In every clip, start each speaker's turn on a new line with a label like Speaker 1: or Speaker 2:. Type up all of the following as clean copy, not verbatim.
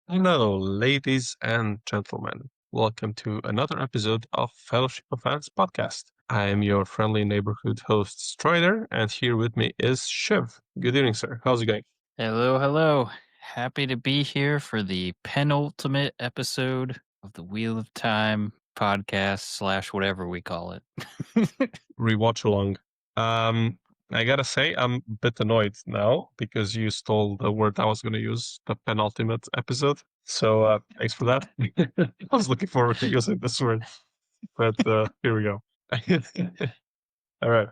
Speaker 1: Hello, ladies and gentlemen. Welcome to another episode of Fellowship of Fans podcast. I am your friendly neighborhood host, Strider, and here with me is Shiv. Good evening, sir. How's it going?
Speaker 2: Hello, hello. Happy to be here for the penultimate episode of the Wheel of Time podcast slash whatever we call it.
Speaker 1: ReWoTchalong. Um, I gotta say, I'm a bit annoyed now because you stole the word I was going to use, the penultimate episode. So thanks for that. I was looking forward to using this word, but here we go. All right.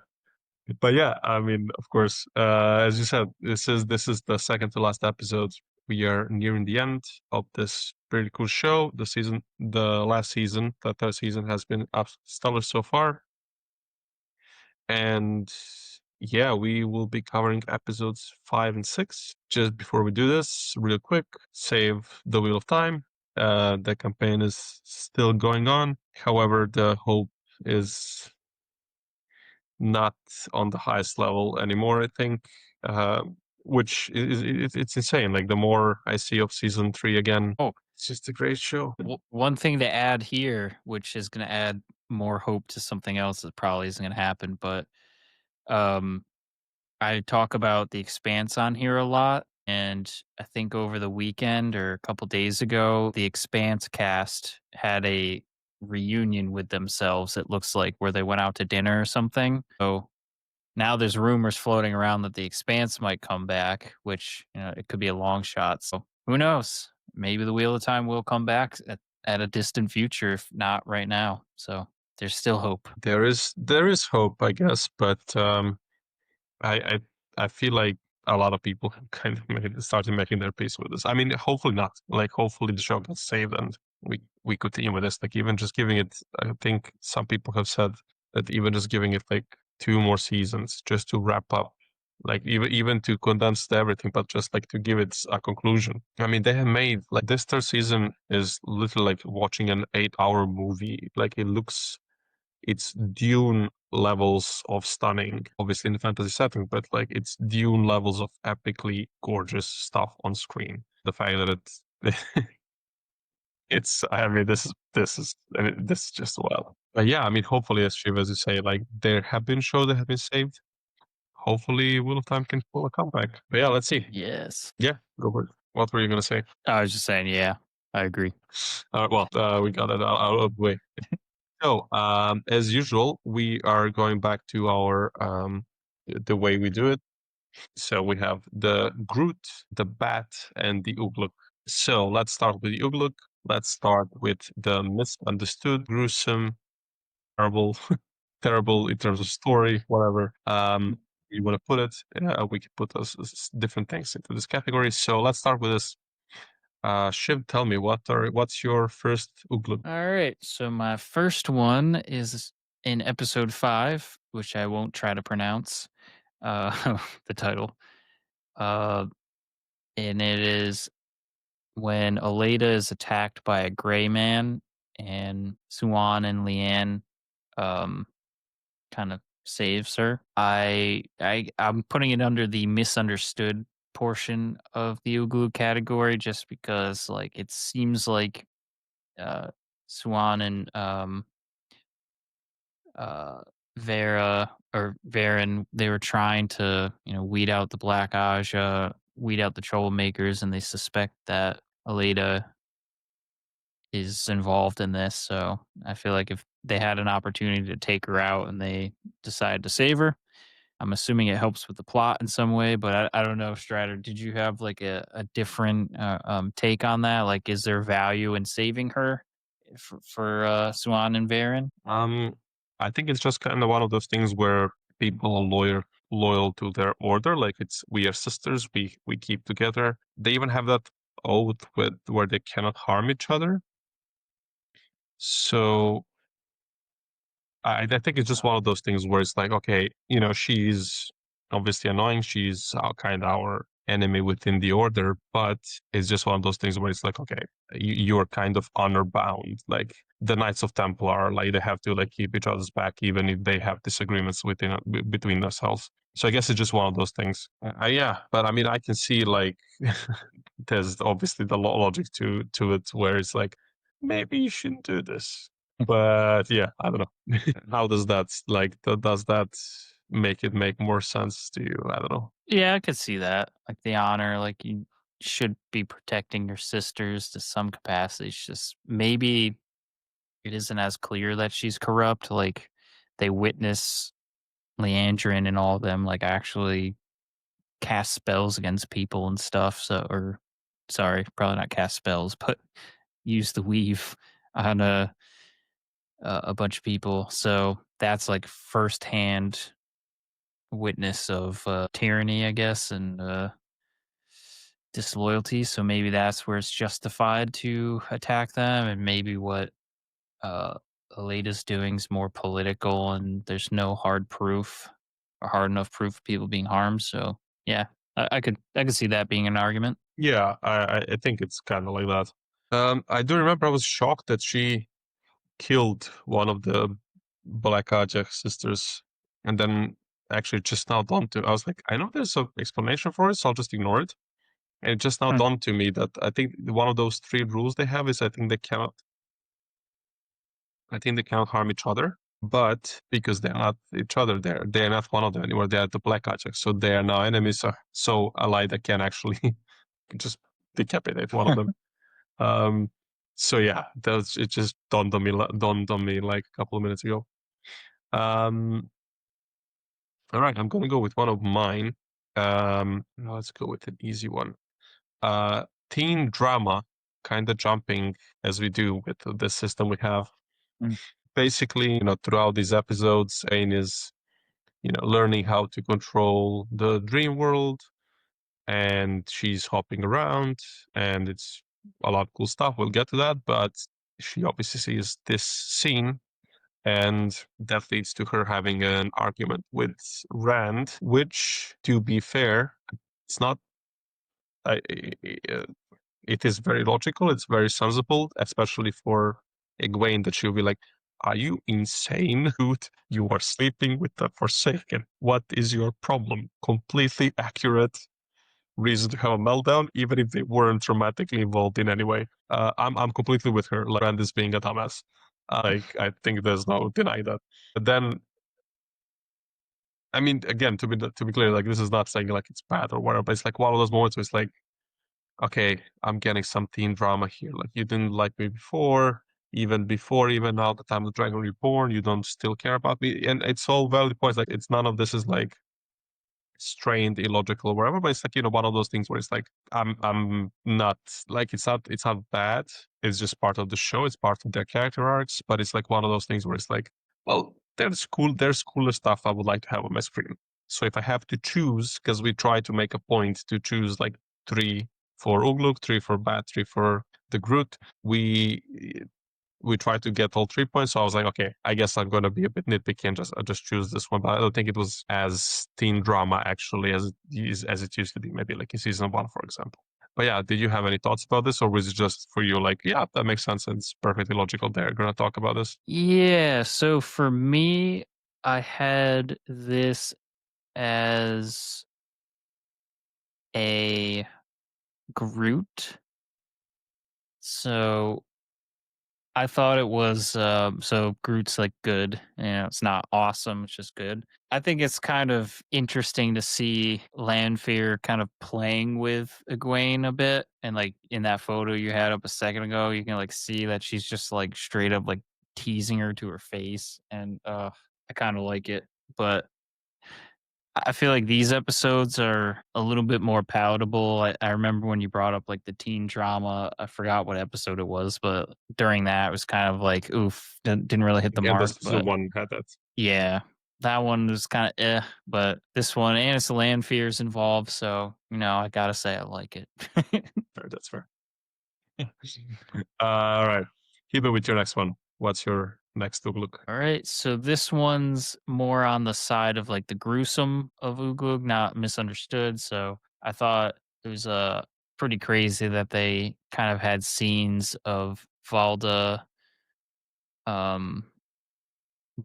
Speaker 1: But yeah, I mean, of course, as you said, this is the second to last episode. We are nearing the end of this pretty cool show. The last season, the third season, has been stellar so far, and yeah, we will be covering episodes 5 and 6. Just before we do this, real quick, save the Wheel of Time. The campaign is still going on. However, the hope is not on the highest level anymore, I think, uh, which it's insane. Like, the more I see of season 3 again,
Speaker 2: Oh,
Speaker 1: it's just a great show.
Speaker 2: one thing to add here, which is going to add more hope to something else that probably isn't going to happen, but um, I talk about the Expanse on here a lot. And I think over the weekend or a couple days ago, the Expanse cast had a reunion with themselves. It looks like where they went out to dinner or something. So now there's rumors floating around that the Expanse might come back, which it could be a long shot. So who knows? Maybe the Wheel of Time will come back at a distant future, if not right now. So there's still hope.
Speaker 1: There is hope, I guess, but I I I feel like a lot of people have kind of started making their peace with this. I mean, hopefully not. Like, hopefully the show gets saved and we continue with this. Like, even just giving it, I think some people have said that even just giving it like 2 more seasons just to wrap up, like even to condense everything, but just like to give it a conclusion. I mean, they have made like this third season is literally like watching an 8-hour movie. Like, it's Dune levels of stunning, obviously in the fantasy setting, but like it's Dune levels of epically gorgeous stuff on screen. The fact that it's, I mean, this is just wild. But yeah, I mean, hopefully, as Shiv, as you say, like there have been shows that have been saved. Hopefully, Wheel of Time can pull a comeback. But yeah, let's see.
Speaker 2: Yes.
Speaker 1: Yeah, go for it. What were you gonna say?
Speaker 2: I was just saying, yeah, I agree.
Speaker 1: We got it out of the way. So, as usual, we are going back to our the way we do it. So we have the Groot, the Bat, and the Ugluk. So let's start with the Ugluk. Let's start with the misunderstood, gruesome, terrible, terrible in terms of story, whatever you want to put it. We can put those different things into this category. So let's start with this. Shiv, tell me what's your first Ugluk?
Speaker 2: All right. So my first one is in episode 5, which I won't try to pronounce the title. Uh, and it is when Aleda is attacked by a gray man and Suan and Leanne um, kind of saves her. I'm putting it under the misunderstood portion of the Ugluk category just because like it seems like uh Swan and uh Vera or Varen, they were trying to, weed out the Black Aja, weed out the troublemakers, and they suspect that Aleda is involved in this. So I feel like if they had an opportunity to take her out and they decided to save her, I'm assuming it helps with the plot in some way, but I don't know, Strider. Did you have like a different take on that? Like, is there value in saving her for Swan and Varen?
Speaker 1: Um, I think it's just kind of one of those things where people are loyal to their order. Like, it's, we are sisters. We keep together. They even have that oath with where they cannot harm each other. So I think it's just one of those things where it's like, okay, she's obviously annoying. She's kind of our enemy within the order, but it's just one of those things where it's like, okay, you're kind of honor bound. Like the Knights of Templar, like they have to like keep each other's back, even if they have disagreements between themselves. So I guess it's just one of those things. Yeah, but I mean, I can see like there's obviously the logic to it, where it's like maybe you shouldn't do this. But yeah, I don't know. How does that like does that make it make more sense to you? I don't know.
Speaker 2: Yeah, I could see that. Like the honor, like you should be protecting your sisters to some capacity. It's just maybe it isn't as clear that she's corrupt. Like they witness Leandrin and all of them like actually cast spells against people and stuff. So, or sorry, probably not cast spells, but use the weave on a bunch of people. So that's like firsthand witness of tyranny, I guess, and disloyalty. So maybe that's where it's justified to attack them, and maybe what uh, Aleda's doing is more political, and there's no hard proof or hard enough proof of people being harmed. So yeah, I could see that being an argument.
Speaker 1: Yeah, I think it's kind of like that. I do remember I was shocked that she killed one of the Black Ajak sisters, and then actually just now dawned to I was like, I know there's an explanation for it, so I'll just ignore it. And it just now
Speaker 2: Hmm.
Speaker 1: dawned to me that I think one of those three rules they have is I think they cannot harm each other. But because they're not each other, they're not one of them anymore. They are the Black Ajak, so they are now enemies. So Alida can actually just decapitate one of them. Um, so yeah, that's it. Just dawned on me like a couple of minutes ago. Um, all right, I'm gonna go with one of mine. Now let's go with an easy one. Teen drama, kind of jumping as we do with the system we have.
Speaker 2: Mm.
Speaker 1: Basically, throughout these episodes, Ain is, learning how to control the dream world, and she's hopping around, and it's a lot of cool stuff. We'll get to that, but she obviously sees this scene, and that leads to her having an argument with Rand, which, to be fair, it's not. Uh, it is very logical. It's very sensible, especially for Egwene, that she'll be like, "Are you insane, dude? You are sleeping with the Forsaken. What is your problem?" Completely accurate reason to have a meltdown, even if they weren't dramatically involved in any way. I'm completely with her. Like, Rand is being a dumbass. Like, I think there's no denying that. But then, I mean, again, to be clear, like, this is not saying like it's bad or whatever, but it's like one of those moments where it's like, okay, I'm getting some teen drama here. Like, you didn't like me before, even now the time of Dragon Reborn, you don't still care about me, and it's all valid points. Like, it's none of this is like strained, illogical, or whatever. But it's like, one of those things where it's like I'm not like it's not bad. It's just part of the show. It's part of their character arcs. But it's like one of those things where it's like, well, there's cooler stuff I would like to have on my screen. So if I have to choose, because we try to make a point to choose like three for Ugluk, three for Bat, three for the Groot, we tried to get all 3 points. So I was like, okay, I guess I'm gonna be a bit nitpicky and just choose this one. But I don't think it was as teen drama actually as it used to be, maybe like in season one, for example. But yeah, did you have any thoughts about this, or was it just for you like, yeah, that makes sense and it's perfectly logical? They're gonna talk about this.
Speaker 2: Yeah. So for me, I had this as a Groot. So I thought it was so Groot's like good. It's not awesome, it's just good. I think it's kind of interesting to see Lanfear kind of playing with Egwene a bit. And like in that photo you had up a second ago, you can like see that she's just like straight up like teasing her to her face. And I kind of like it. But I feel like these episodes are a little bit more palatable. I remember when you brought up like the teen drama. I forgot what episode it was, but during that, it was kind of like, oof, didn't really hit the
Speaker 1: Yeah, the
Speaker 2: mark.
Speaker 1: season
Speaker 2: But
Speaker 1: one had that.
Speaker 2: yeah, that one was kind of but this one, and it's the land fears involved. So, I got to say, I like it.
Speaker 1: Fair, that's fair. All right, Heba, with your next one. What's your next look?
Speaker 2: All right, so this one's more on the side of like the gruesome of Ugluk, not misunderstood. So I thought it was pretty crazy that they kind of had scenes of Valda um,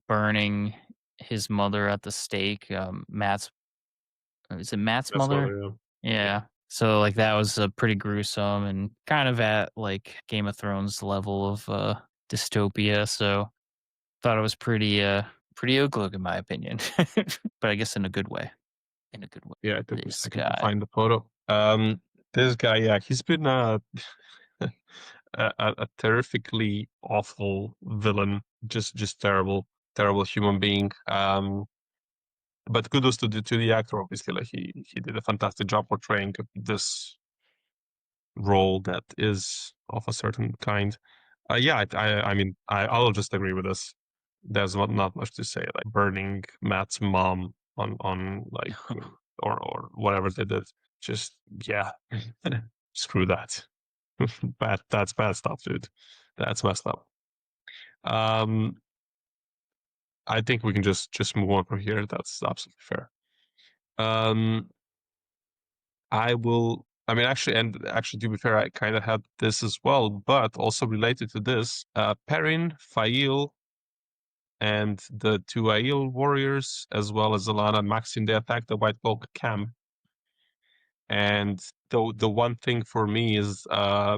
Speaker 2: burning his mother at the stake. Matt's is it Matt's
Speaker 1: That's
Speaker 2: mother?
Speaker 1: mother, yeah.
Speaker 2: Yeah. So like that was pretty gruesome and kind of at like Game of Thrones level of dystopia. So thought it was pretty Ugluk in my opinion, but I guess in a good way. In a good way.
Speaker 1: Yeah, it took me a
Speaker 2: This
Speaker 1: second to
Speaker 2: guy.
Speaker 1: find the photo. This guy, yeah, he's been a terrifically awful villain, just terrible, terrible human being. But kudos to the actor, obviously. Like he did a fantastic job portraying this role that is of a certain kind. Yeah, I mean, I'll just agree with this. There's not much to say. Like burning Matt's mom on like or whatever they did. Just yeah, screw that. That's bad stuff, dude. That's messed up. Um, I think we can just move on from here. That's absolutely fair. Um, I will. I mean, actually, to be fair, I kind of had this as well, but also related to this, Perrin, Fail, and the two Aiel warriors, as well as Alana and Maxine, they attack the White Cloak camp. And the one thing for me is, I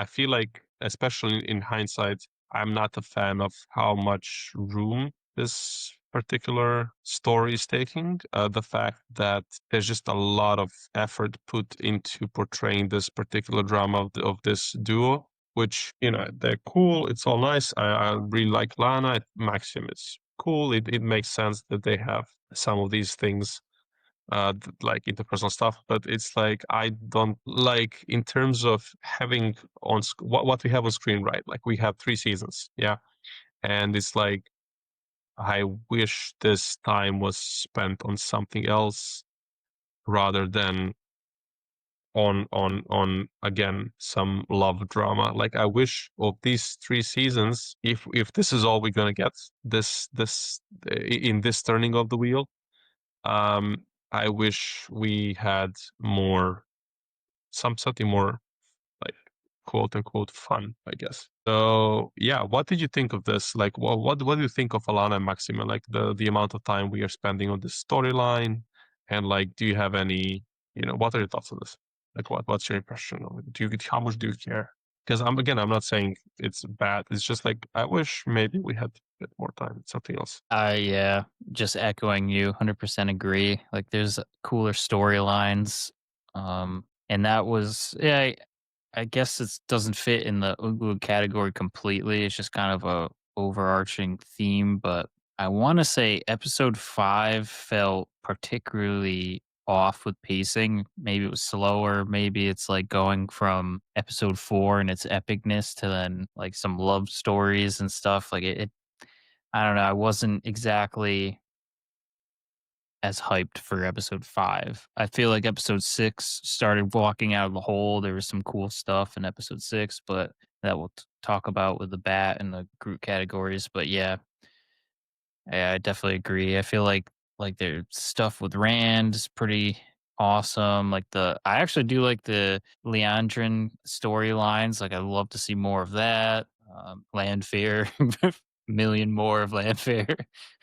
Speaker 1: feel like, especially in hindsight, I'm not a fan of how much room this particular story is taking. The fact that there's just a lot of effort put into portraying this particular drama of this duo, which, they're cool. It's all nice. I really like Lana. Maxim is cool. It makes sense that they have some of these things like interpersonal stuff, but it's like I don't like in terms of having what we have on screen, right? Like we have 3 seasons, yeah, and it's like I wish this time was spent on something else rather than on again some love drama. Like I wish of these 3 seasons, if this is all we're gonna get this in this turning of the wheel, um, I wish we had more, something more like quote unquote fun, I guess. So yeah, what did you think of this? Like, what do you think of Alana and Maxima? Like the amount of time we are spending on this storyline, and like, do you have any, what are your thoughts on this? Like, what's your impression of it? How much do you care? Because I'm not saying it's bad. It's just like I wish maybe we had a bit more time. Something else.
Speaker 2: Yeah, just echoing you, 100% agree. Like, there's cooler storylines, and that was yeah. I guess it doesn't fit in the Ugluk category completely. It's just kind of a overarching theme, but I want to say episode 5 felt particularly off with pacing. Maybe it was slower. Maybe it's like going from episode 4 and its epicness to then like some love stories and stuff. Like it I don't know. I wasn't exactly as hyped for episode 5. I feel like episode 6 started walking out of the hole. There was some cool stuff in episode 6, but that we'll talk about with the bat and the Groot categories. But yeah, I definitely agree. I feel like their stuff with Rand is pretty awesome. Like I actually do like the Leandrin storylines. Like I'd love to see more of that. Landfair, million more of Landfair.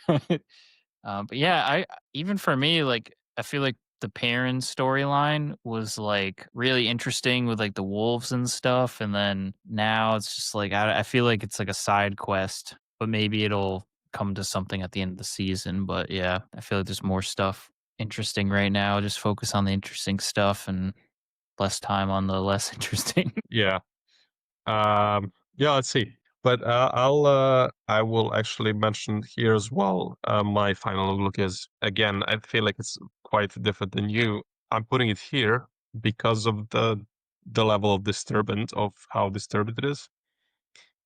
Speaker 2: But yeah, I even for me, like I feel like the Perrin storyline was like really interesting with like the wolves and stuff, and then now it's just like I feel like it's like a side quest, but maybe it'll come to something at the end of the season. But yeah, I feel like there's more stuff interesting right now. Just focus on the interesting stuff and less time on the less interesting.
Speaker 1: Yeah. Yeah, let's see. But I will actually mention here as well. My final look is again. I feel like it's quite different than you. I'm putting it here because of the level of disturbance of how disturbed it is.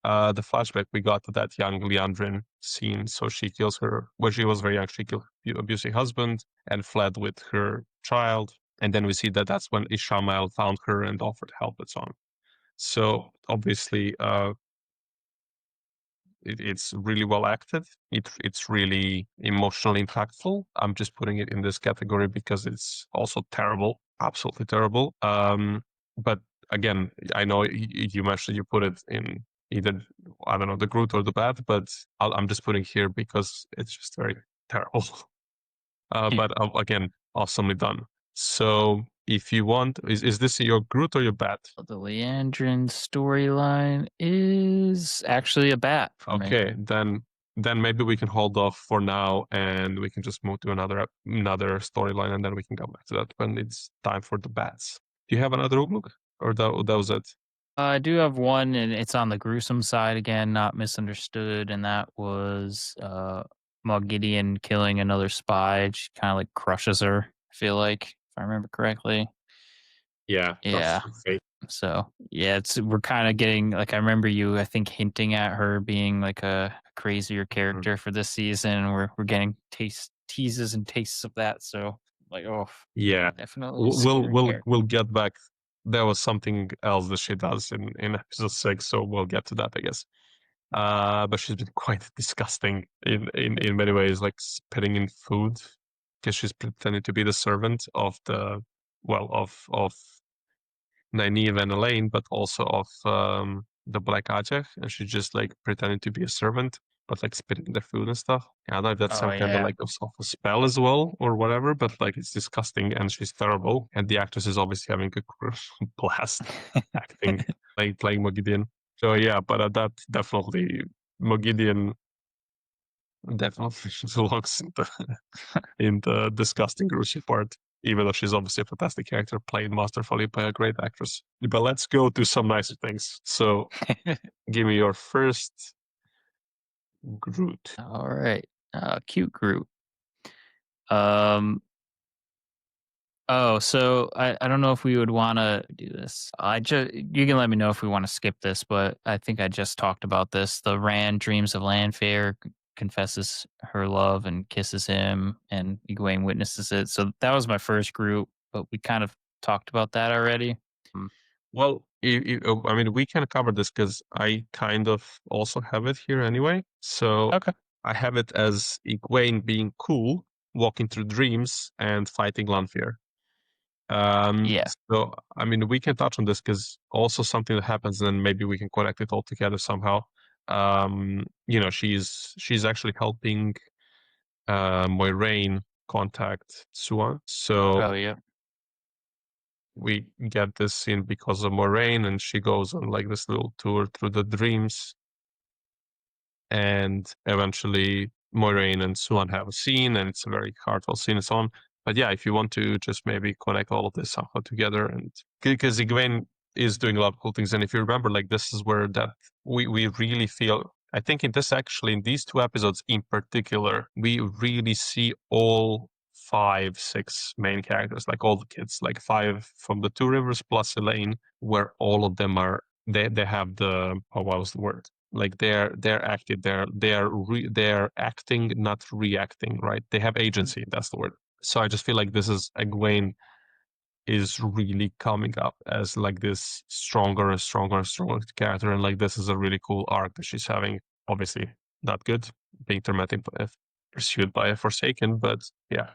Speaker 1: The flashback we got to that young Leandrin scene. So she kills her when she was very young. She killed her abusive husband and fled with her child. And then we see that that's when Ishamael found her and offered help and so on. So obviously, it's really well acted. It's really emotionally impactful. I'm just putting it in this category because it's also terrible, absolutely terrible. But again, I know you mentioned you put it in either, I don't know, the Groot or the bad, but I'm just putting here because it's just very terrible. But again, awesomely done. So if you want, is this your Groot or your bat?
Speaker 2: The Leandrin storyline is actually a bat for me.
Speaker 1: Okay, then maybe we can hold off for now, and we can just move to another storyline, and then we can come back to that when it's time for the bats. Do you have another Ugluk, or that was it?
Speaker 2: I do have one, and it's on the gruesome side again, not misunderstood, and that was Gideon killing another spy. She kind of like crushes her. I feel like, if I remember correctly.
Speaker 1: Yeah,
Speaker 2: Yeah.
Speaker 1: tough fate.
Speaker 2: So yeah, it's we're kind of getting like I remember you, I think, hinting at her being like a crazier
Speaker 1: Mm.
Speaker 2: character for this season. We're getting teases and tastes of that. So like, oh,
Speaker 1: Yeah,
Speaker 2: definitely a
Speaker 1: we'll
Speaker 2: scary
Speaker 1: we'll
Speaker 2: character.
Speaker 1: we'll get back. There was something else that she does in episode 6, so we'll get to that, I guess. But she's been quite disgusting in many ways, like spitting in food because she's pretending to be the servant of of Nynaeve and Elaine, but also of the Black Ajah, and she's just like pretending to be a servant, but like spitting their food and stuff. I don't know if that's
Speaker 2: Oh
Speaker 1: some kind of
Speaker 2: yeah.
Speaker 1: like of a spell as well or whatever, but like it's disgusting and she's terrible. And the actress is obviously having a blast acting, playing Mogideon. So yeah, but that definitely Mogideon definitely belongs in the disgusting gruesome part, even though she's obviously a fantastic character played masterfully by a great actress. But let's go to some nicer things. So give me your first Groot.
Speaker 2: All right. Cute Groot. Um. Oh, so I don't know if we would want to do this. I just you can let me know if we want to skip this, but I think I just talked about this. The Rand dreams of Lanfear, confesses her love and kisses him, and Egwene witnesses it. So that was my first group, but we kind of talked about that already. Mm.
Speaker 1: Well, I mean, we can cover this because I kind of also have it here anyway. So
Speaker 2: Okay.
Speaker 1: I have it as Egwene being cool, walking through dreams, and fighting Lanfear.
Speaker 2: Yeah.
Speaker 1: So I mean, we can touch on this because also something that happens, and maybe we can connect it all together somehow. She's actually helping Moiraine contact Sua. So
Speaker 2: Oh yeah.
Speaker 1: we get this scene because of Moiraine, and she goes on like this little tour through the dreams, and eventually Moiraine and Suan have a scene, and it's a very heartfelt scene and so on. But yeah, if you want to just maybe connect all of this somehow together, and because Egwene is doing a lot of cool things, and if you remember, like this is where that we really feel. I think in this actually in these two episodes in particular, we really see all five, six main characters, like all the kids, like five from the Two Rivers plus Elaine, where all of them are they have the what was the word? Like they're active, they're acting, not reacting, right? They have agency, that's the word. So I just feel like this is Egwene is really coming up as like this stronger and stronger and stronger character, and like this is a really cool arc that she's having. Obviously not good, being tormented pursued by a Forsaken, but yeah.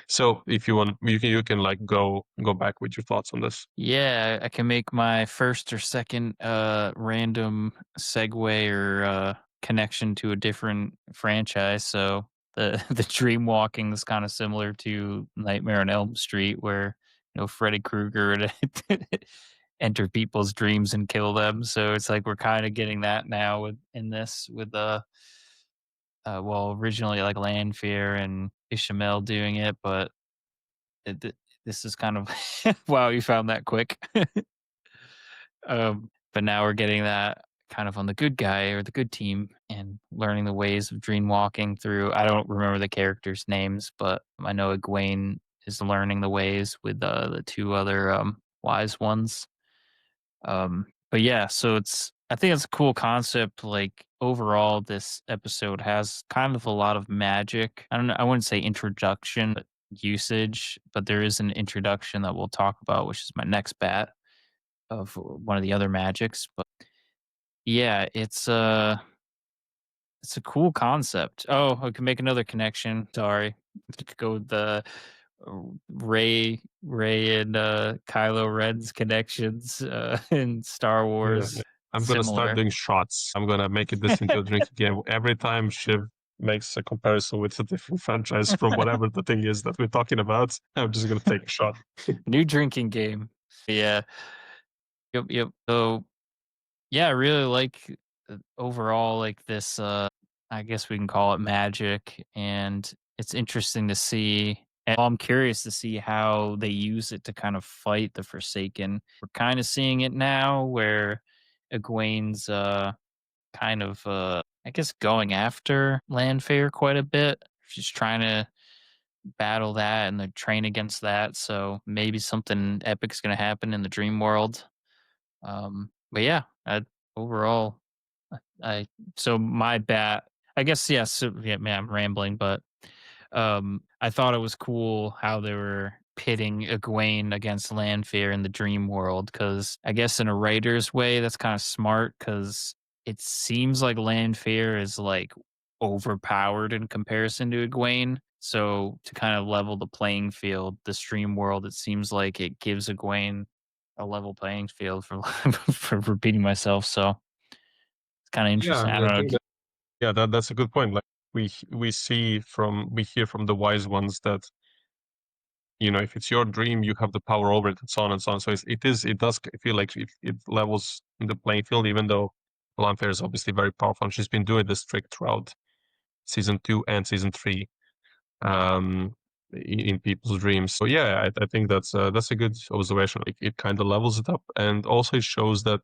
Speaker 1: So if you want, you can like go back with your thoughts on this.
Speaker 2: Yeah, I can make my first or second random segue or connection to a different franchise. So the the dream walking is kind of similar to Nightmare on Elm Street, where Freddy Krueger would enter people's dreams and kill them. So it's like we're kind of getting that now in this with well, originally like Lanfear and Ishmael doing it, but this is kind of wow, you found that quick. But now we're getting that kind of on the good guy or the good team and learning the ways of dream walking through. I don't remember the characters' names, but I know Egwene is learning the ways with the two other wise ones. But yeah, so I think it's a cool concept. Like overall, this episode has kind of a lot of magic. I don't know. I wouldn't say introduction, but usage, but there is an introduction that we'll talk about, which is my next bat of one of the other magics. But yeah, it's it's a cool concept. Oh, I can make another connection. Sorry, could go with the Ray and Kylo Ren's connections in Star
Speaker 1: Yeah.
Speaker 2: Wars.
Speaker 1: I'm gonna start
Speaker 2: Similar.
Speaker 1: doing shots. I'm gonna make it this into a drinking game. Every time Shiv makes a comparison with a different franchise from whatever the thing is that we're talking about, I'm just gonna take a shot.
Speaker 2: New drinking game. Yeah. Yep. Yep. So yeah, I really like overall like this. I guess we can call it magic, and it's interesting to see. And I'm curious to see how they use it to kind of fight the Forsaken. We're kind of seeing it now, where Egwene's kind of I guess going after Landfair quite a bit. She's trying to battle that and then train against that. So maybe something epic's going to happen in the dream world. But yeah, overall, I so my bat. I guess yes. So, yeah, man, I'm rambling, but I thought it was cool how they were pitting Egwene against Lanfear in the dream world because I guess in a writer's way that's kind of smart because it seems like Lanfear is like overpowered in comparison to Egwene. So to kind of level the playing field, the stream world, it seems like it gives Egwene a level playing field for for repeating myself. So it's kind of
Speaker 1: Yeah,
Speaker 2: interesting. I
Speaker 1: I
Speaker 2: don't know.
Speaker 1: think that yeah, that's a good point. Like we hear from the wise ones that if it's your dream, you have the power over it, and so on and so on. So it does feel like it levels the playing field, even though Lanfear is obviously very powerful, and she's been doing this trick throughout season 2 and season 3, um, in people's dreams. So yeah, I think that's a good observation. Like it kind of levels it up, and also it shows that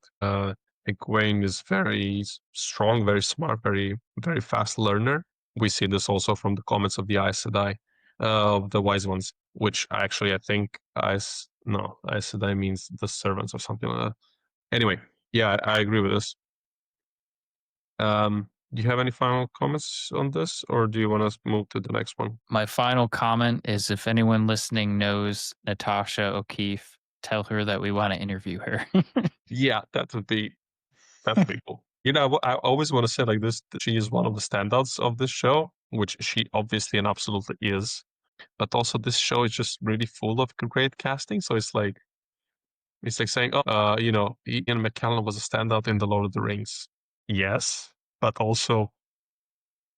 Speaker 1: Egwene is very strong, very smart, very fast learner. We see this also from the comments of the Aes Sedai, of the wise ones, which actually I think Aes Sedai means the servants or something like that. Anyway, yeah, I agree with this. Do you have any final comments on this, or do you want to move to the next one?
Speaker 2: My final comment is if anyone listening knows Natasha O'Keefe, tell her that we want to interview her.
Speaker 1: Yeah, that'd be cool. I always want to say like this: that she is one of the standouts of this show, which she obviously and absolutely is. But also, this show is just really full of great casting. So it's like saying, oh, Ian McKellen was a standout in The Lord of the Rings. Yes, but also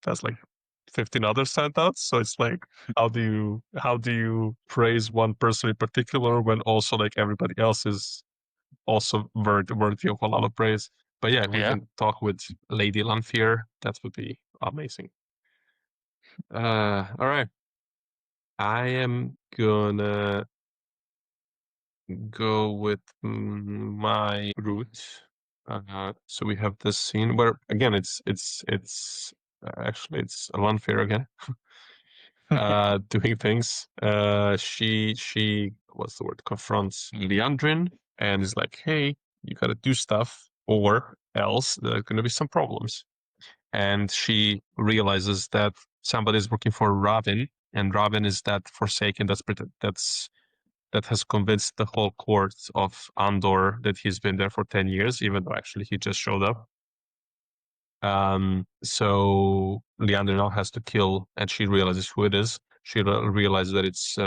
Speaker 1: there's like 15 other standouts. So it's like, how do you praise one person in particular when also like everybody else is also worthy of a lot of praise? But yeah, if we
Speaker 2: Yeah.
Speaker 1: can talk with Lady Lanfear, that would be amazing. All right. I am gonna go with my route. So we have this scene where again it's a Lanfear again, doing things. She what's the word? Confronts Leandrin and is like, "Hey, you gotta do stuff, or else there's gonna be some problems." And she realizes that somebody is working for Ravin, and Ravin is that Forsaken that has convinced the whole court of Andor that he's been there for 10 years, even though actually he just showed up. So Leander now has to kill, and she realizes who it is. She realizes that it's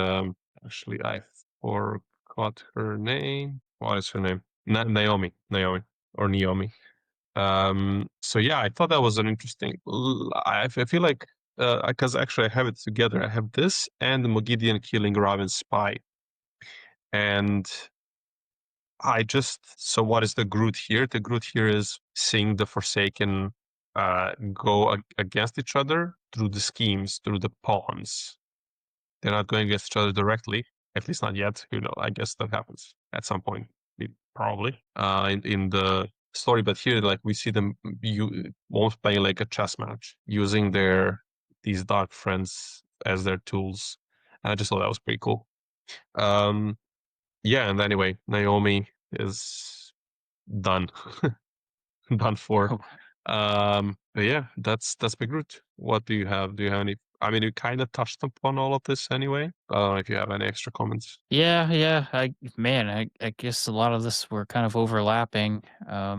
Speaker 1: actually I forgot her name. What is her name? Naomi. Naomi or Naomi. So yeah, I thought that was an interesting. I feel like because actually I have it together. I have this and Mogideon killing Raven's spy, and so what is the Groot here? The Groot here is seeing the Forsaken go against each other through the schemes, through the pawns. They're not going against each other directly, at least not yet. I guess that happens at some point, probably in the story. But here, like we see them almost playing like a chess match, using these dark friends as their tools. And I just thought that was pretty cool. Um, yeah, and anyway, Naomi is done, done for.
Speaker 2: Oh,
Speaker 1: But yeah, that's Big Root. What do you have? Do you have any? I mean, you kind of touched upon all of this anyway. I don't know if you have any extra comments.
Speaker 2: yeah, yeah. I guess a lot of this were kind of overlapping. I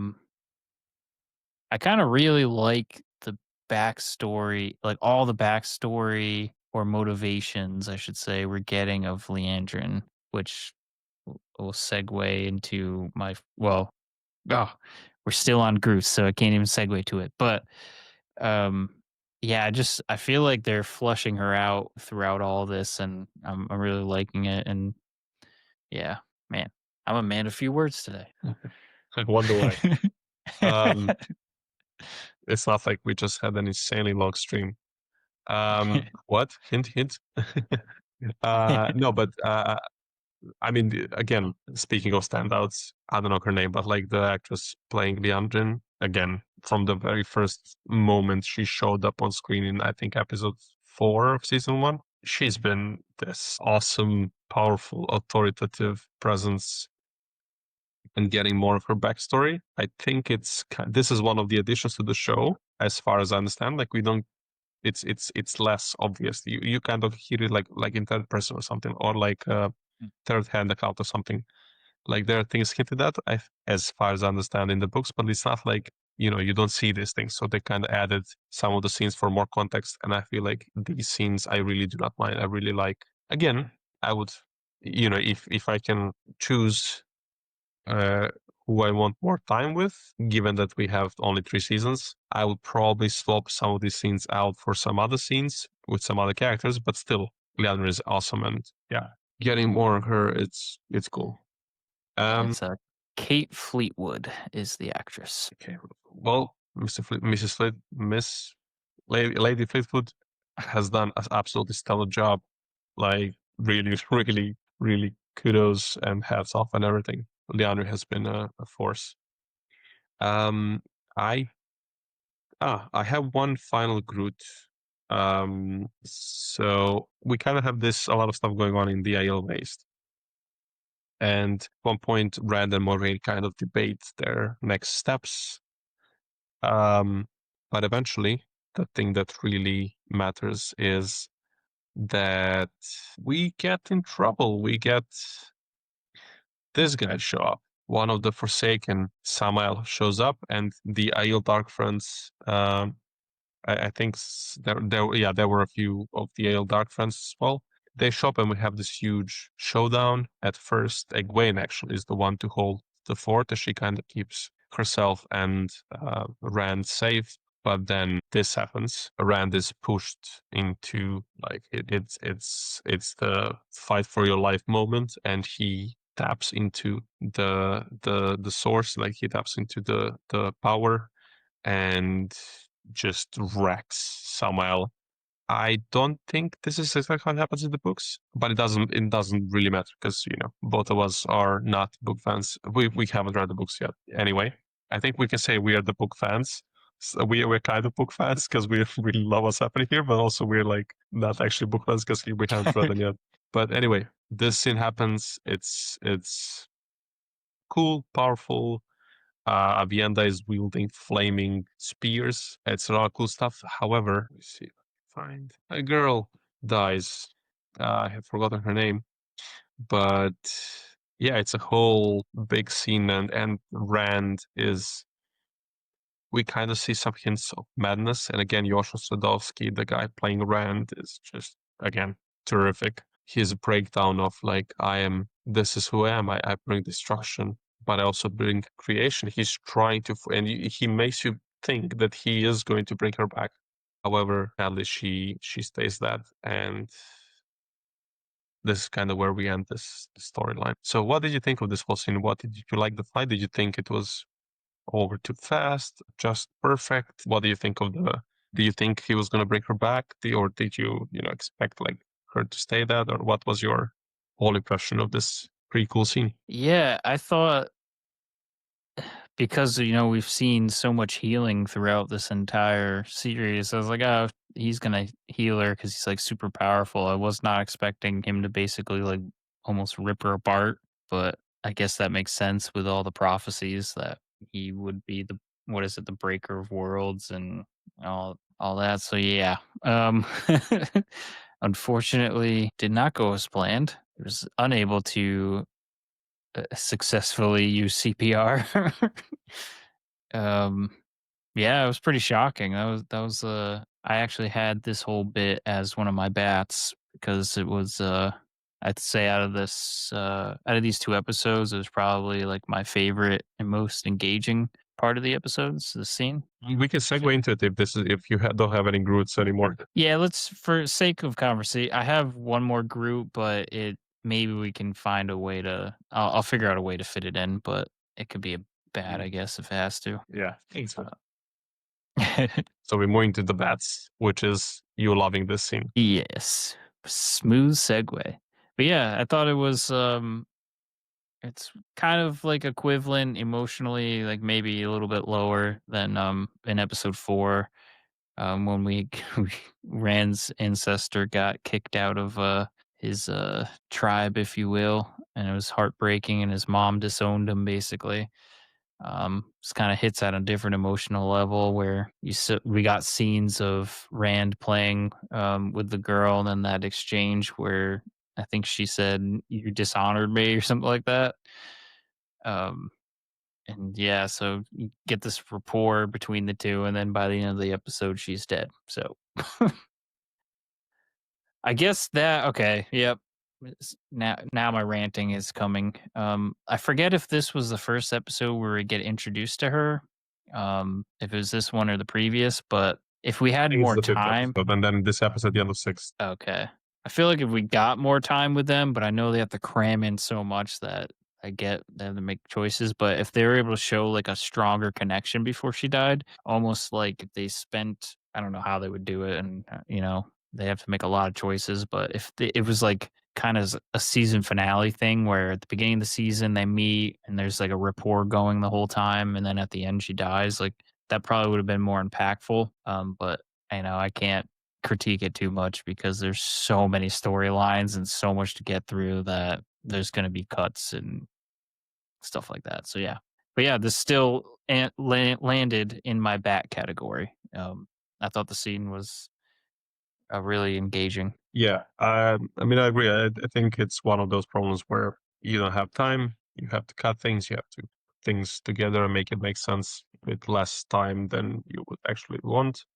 Speaker 2: kind of really like the backstory, like all the backstory or motivations, I should say, we're getting of Leandrin, which will segue into oh, we're still on Groot, so I can't even segue to it. But um, yeah, I feel like they're flushing her out throughout all this, and I'm really liking it. And yeah, man, I'm a man of few words today.
Speaker 1: I wonder why. Um, it's not like we just had an insanely long stream. What? Hint, hint. No, but I mean, again, speaking of standouts, I don't know her name, but like the actress playing Liandrin, again, from the very first moment she showed up on screen in, I think, episode 4 of season 1, she's been this awesome, powerful, authoritative presence and getting more of her backstory. I think this is one of the additions to the show, as far as I understand. Like we don't, it's less obvious. You kind of hear it like in third person or something, or like third hand account or something. Like there are things hinted at, as far as I understand in the books, but it's not like you don't see these things. So they kind of added some of the scenes for more context, and I feel like these scenes I really do not mind. I really like. Again, I would, if I can choose uh, who I want more time with, given that we have only 3 seasons, I would probably swap some of these scenes out for some other scenes with some other characters, but still, Leandra is awesome, and yeah, getting more of her, it's cool.
Speaker 2: It's Kate Fleetwood is the actress.
Speaker 1: Okay, well, Mrs. Lady Fleetwood has done an absolutely stellar job. Like, really, really, really kudos and hats off and everything. Leandra has been a force. Um, I I have one final Groot. So we kind of have a lot of stuff going on in the Aiel Waste. And at one point, Rand and Moraine kind of debate their next steps. But eventually, the thing that really matters is that we get in trouble. We get this guy show up. One of the Forsaken, Samael, shows up, and the Aiel Dark Friends. I think there were a few of the Aiel Dark Friends as well. They show up, and we have this huge showdown. At first, Egwene actually is the one to hold the fort, as she kind of keeps herself and Rand safe. But then this happens. Rand is pushed into like it's the fight for your life moment, and he taps into the source, like he taps into the power and just wrecks Samuel. I don't think this is exactly how it happens in the books, but it doesn't really matter because both of us are not book fans. We haven't read the books yet. Anyway, I think we can say we are the book fans. So we're kind of book fans because we really love what's happening here, but also we're like not actually book fans because we haven't read them yet. But anyway, this scene happens. It's cool, powerful. Avienda is wielding flaming spears. It's a lot of cool stuff. However, let me see if I can find a girl dies. I have forgotten her name, but yeah, it's a whole big scene, and Rand is. We kind of see some hints of madness, and again, Joshua Sadowski, the guy playing Rand, is just again terrific. His breakdown of like, this is who I am. I bring destruction, but I also bring creation. He's trying to, and he makes you think that he is going to bring her back. However, sadly, she stays that, and this is kind of where we end this storyline. So, what did you think of this whole scene? What did you like the fight? Did you think it was over too fast, just perfect? What do you think of the? Do you think he was going to bring her back, or did you expect like her to stay that, or what was your whole impression of this pretty cool scene?
Speaker 2: Yeah, I thought because we've seen so much healing throughout this entire series. I was like, oh, he's gonna heal her because he's like super powerful. I was not expecting him to basically like almost rip her apart, but I guess that makes sense with all the prophecies that he would be the what is it, the breaker of worlds and all that. So yeah, um, unfortunately, did not go as planned. I was unable to successfully use CPR. um, Yeah, it was pretty shocking. I actually had this whole bit as one of my bats because it was I'd say out of these 2 episodes, it was probably like my favorite and most engaging part of the episodes, the scene.
Speaker 1: We can segue into it if you don't have any Groots anymore.
Speaker 2: Yeah, let's for sake of conversation, I have one more group, but it maybe we can find a way to I'll figure out a way to fit it in, but it could be a bad,
Speaker 1: Mm,
Speaker 2: I guess, if it has to.
Speaker 1: yeah, thanks.
Speaker 2: Uh,
Speaker 1: So we're moving to the bats, which is you loving this scene.
Speaker 2: yes. Smooth segue. But yeah, I thought it was it's kind of like equivalent emotionally, like maybe a little bit lower than in episode 4 when we Rand's ancestor got kicked out of his tribe, if you will, and it was heartbreaking and his mom disowned him basically. This kind of hits at a different emotional level where we got scenes of Rand playing with the girl, and then that exchange where I think she said, "You dishonored me" or something like that. Um, and yeah, so you get this rapport between the two, and then by the end of the episode, she's dead. So I guess that okay, yep. Now my ranting is coming. I forget if this was the first episode where we get introduced to her. If it was this one or the previous, but if we
Speaker 1: I
Speaker 2: had
Speaker 1: think it's
Speaker 2: more
Speaker 1: the fifth
Speaker 2: time,
Speaker 1: episode, and then this episode, the end of sixth.
Speaker 2: okay. I feel like if we got more time with them, but I know they have to cram in so much that I get they have to make choices. But if they were able to show like a stronger connection before she died, almost like if they spent, I don't know how they would do it, and they have to make a lot of choices. But if it was like kind of a season finale thing where at the beginning of the season they meet and there's like a rapport going the whole time, and then at the end she dies, like that probably would have been more impactful. But I can't critique it too much because there's so many storylines and so much to get through that there's going to be cuts and stuff like that. So yeah, but yeah, this still landed in my back category. I thought the scene was really engaging.
Speaker 1: Yeah, I mean, I agree. I think it's one of those problems where you don't have time. You have to cut things. You have to put things together and make it make sense with less time than you would actually want.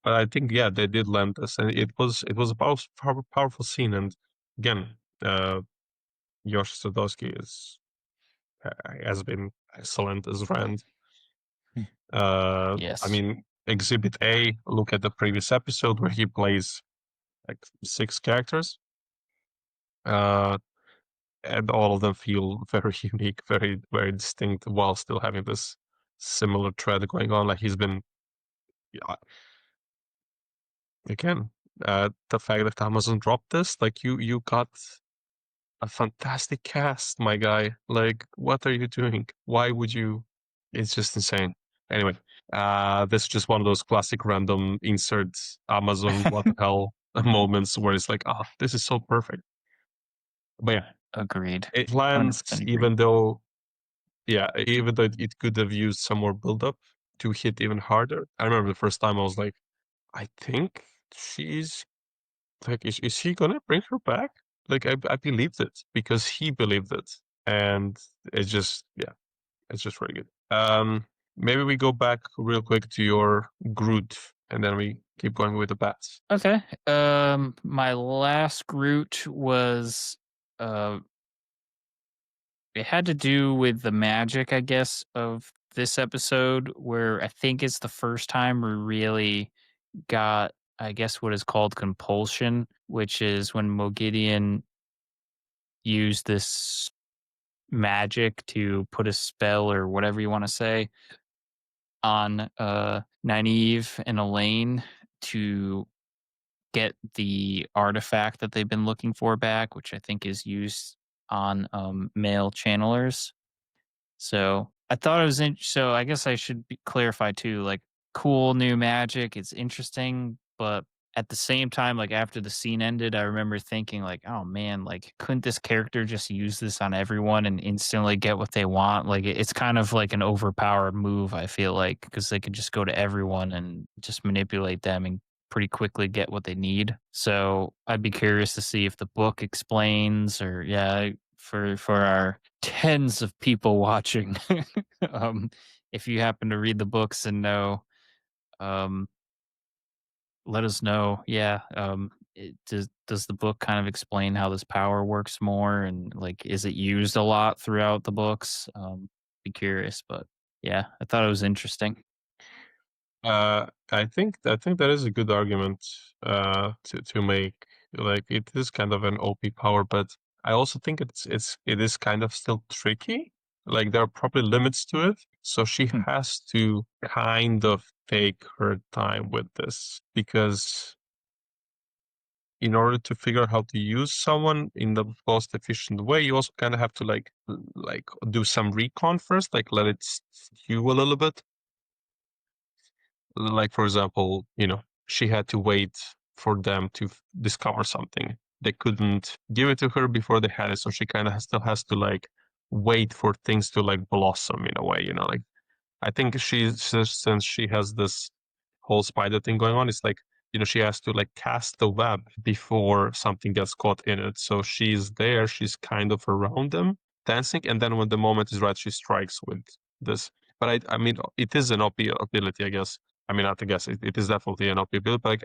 Speaker 1: But I think, yeah, they did land this, and it was a powerful scene. And again, Josh Sadowski has been excellent as Rand. I
Speaker 2: Yes,
Speaker 1: mean, Exhibit A. Look at the previous episode where he plays like 6 characters. Uh, and all of them feel very unique, very very distinct, while still having this similar thread going on. Like he's been yeah, again, the fact that Amazon dropped this, like you got a fantastic cast, my guy. Like, what are you doing? Why would you? It's just insane. Anyway, this is just one of those classic random inserts Amazon what the hell moments where it's like, ah, this is so perfect. But yeah,
Speaker 2: agreed.
Speaker 1: it
Speaker 2: 100%
Speaker 1: lands
Speaker 2: agree.
Speaker 1: even though yeah, even though it could have used some more build-up to hit even harder. I remember the first time I was like, I think she's like, is he gonna bring her back? Like, I believed it because he believed it, and it's just yeah, it's just really good. Maybe we go back real quick to your Groot, and then we keep going with the bats.
Speaker 2: Okay. My last Groot was uh it had to do with the magic, I guess, of this episode, where I think it's the first time we really got, I guess, what is called compulsion, which is when Mogideon used this magic to put a spell or whatever you want to say on Nynaeve and Elaine to get the artifact that they've been looking for back, which I think is used on male channelers. So I thought it was so I guess I should clarify too. Like, cool new magic. It's interesting, but at the same time, like after the scene ended, I remember thinking like, oh man, like couldn't this character just use this on everyone and instantly get what they want? Like it's kind of like an overpowered move. I feel like because they could just go to everyone and just manipulate them and pretty quickly get what they need. So I'd be curious to see if the book explains or yeah, for our tens of people watching. um, if you happen to read the books and know Um, let us know. Yeah. Does the book kind of explain how this power works more, and like is it used a lot throughout the books? Be curious, but yeah, I thought it was interesting.
Speaker 1: I think that is a good argument to make. Like it is kind of an OP power, but I also think it is kind of still tricky. Like there are probably limits to it, so she
Speaker 2: Hmm,
Speaker 1: has to kind of take her time with this because in order to figure out how to use someone in the most efficient way, you also kind of have to like do some recon first, like let it stew a little bit. Like for example, she had to wait for them to discover something. They couldn't give it to her before they had it, so she kind of still has to like wait for things to like blossom in a way. Like I think since she has this whole spider thing going on, it's like, she has to like cast the web before something gets caught in it. So she's there, she's kind of around them, dancing, and then when the moment is right, she strikes with this. But I mean, it is an OP ability, I guess. I mean, not to guess, it is definitely an OP ability, but like,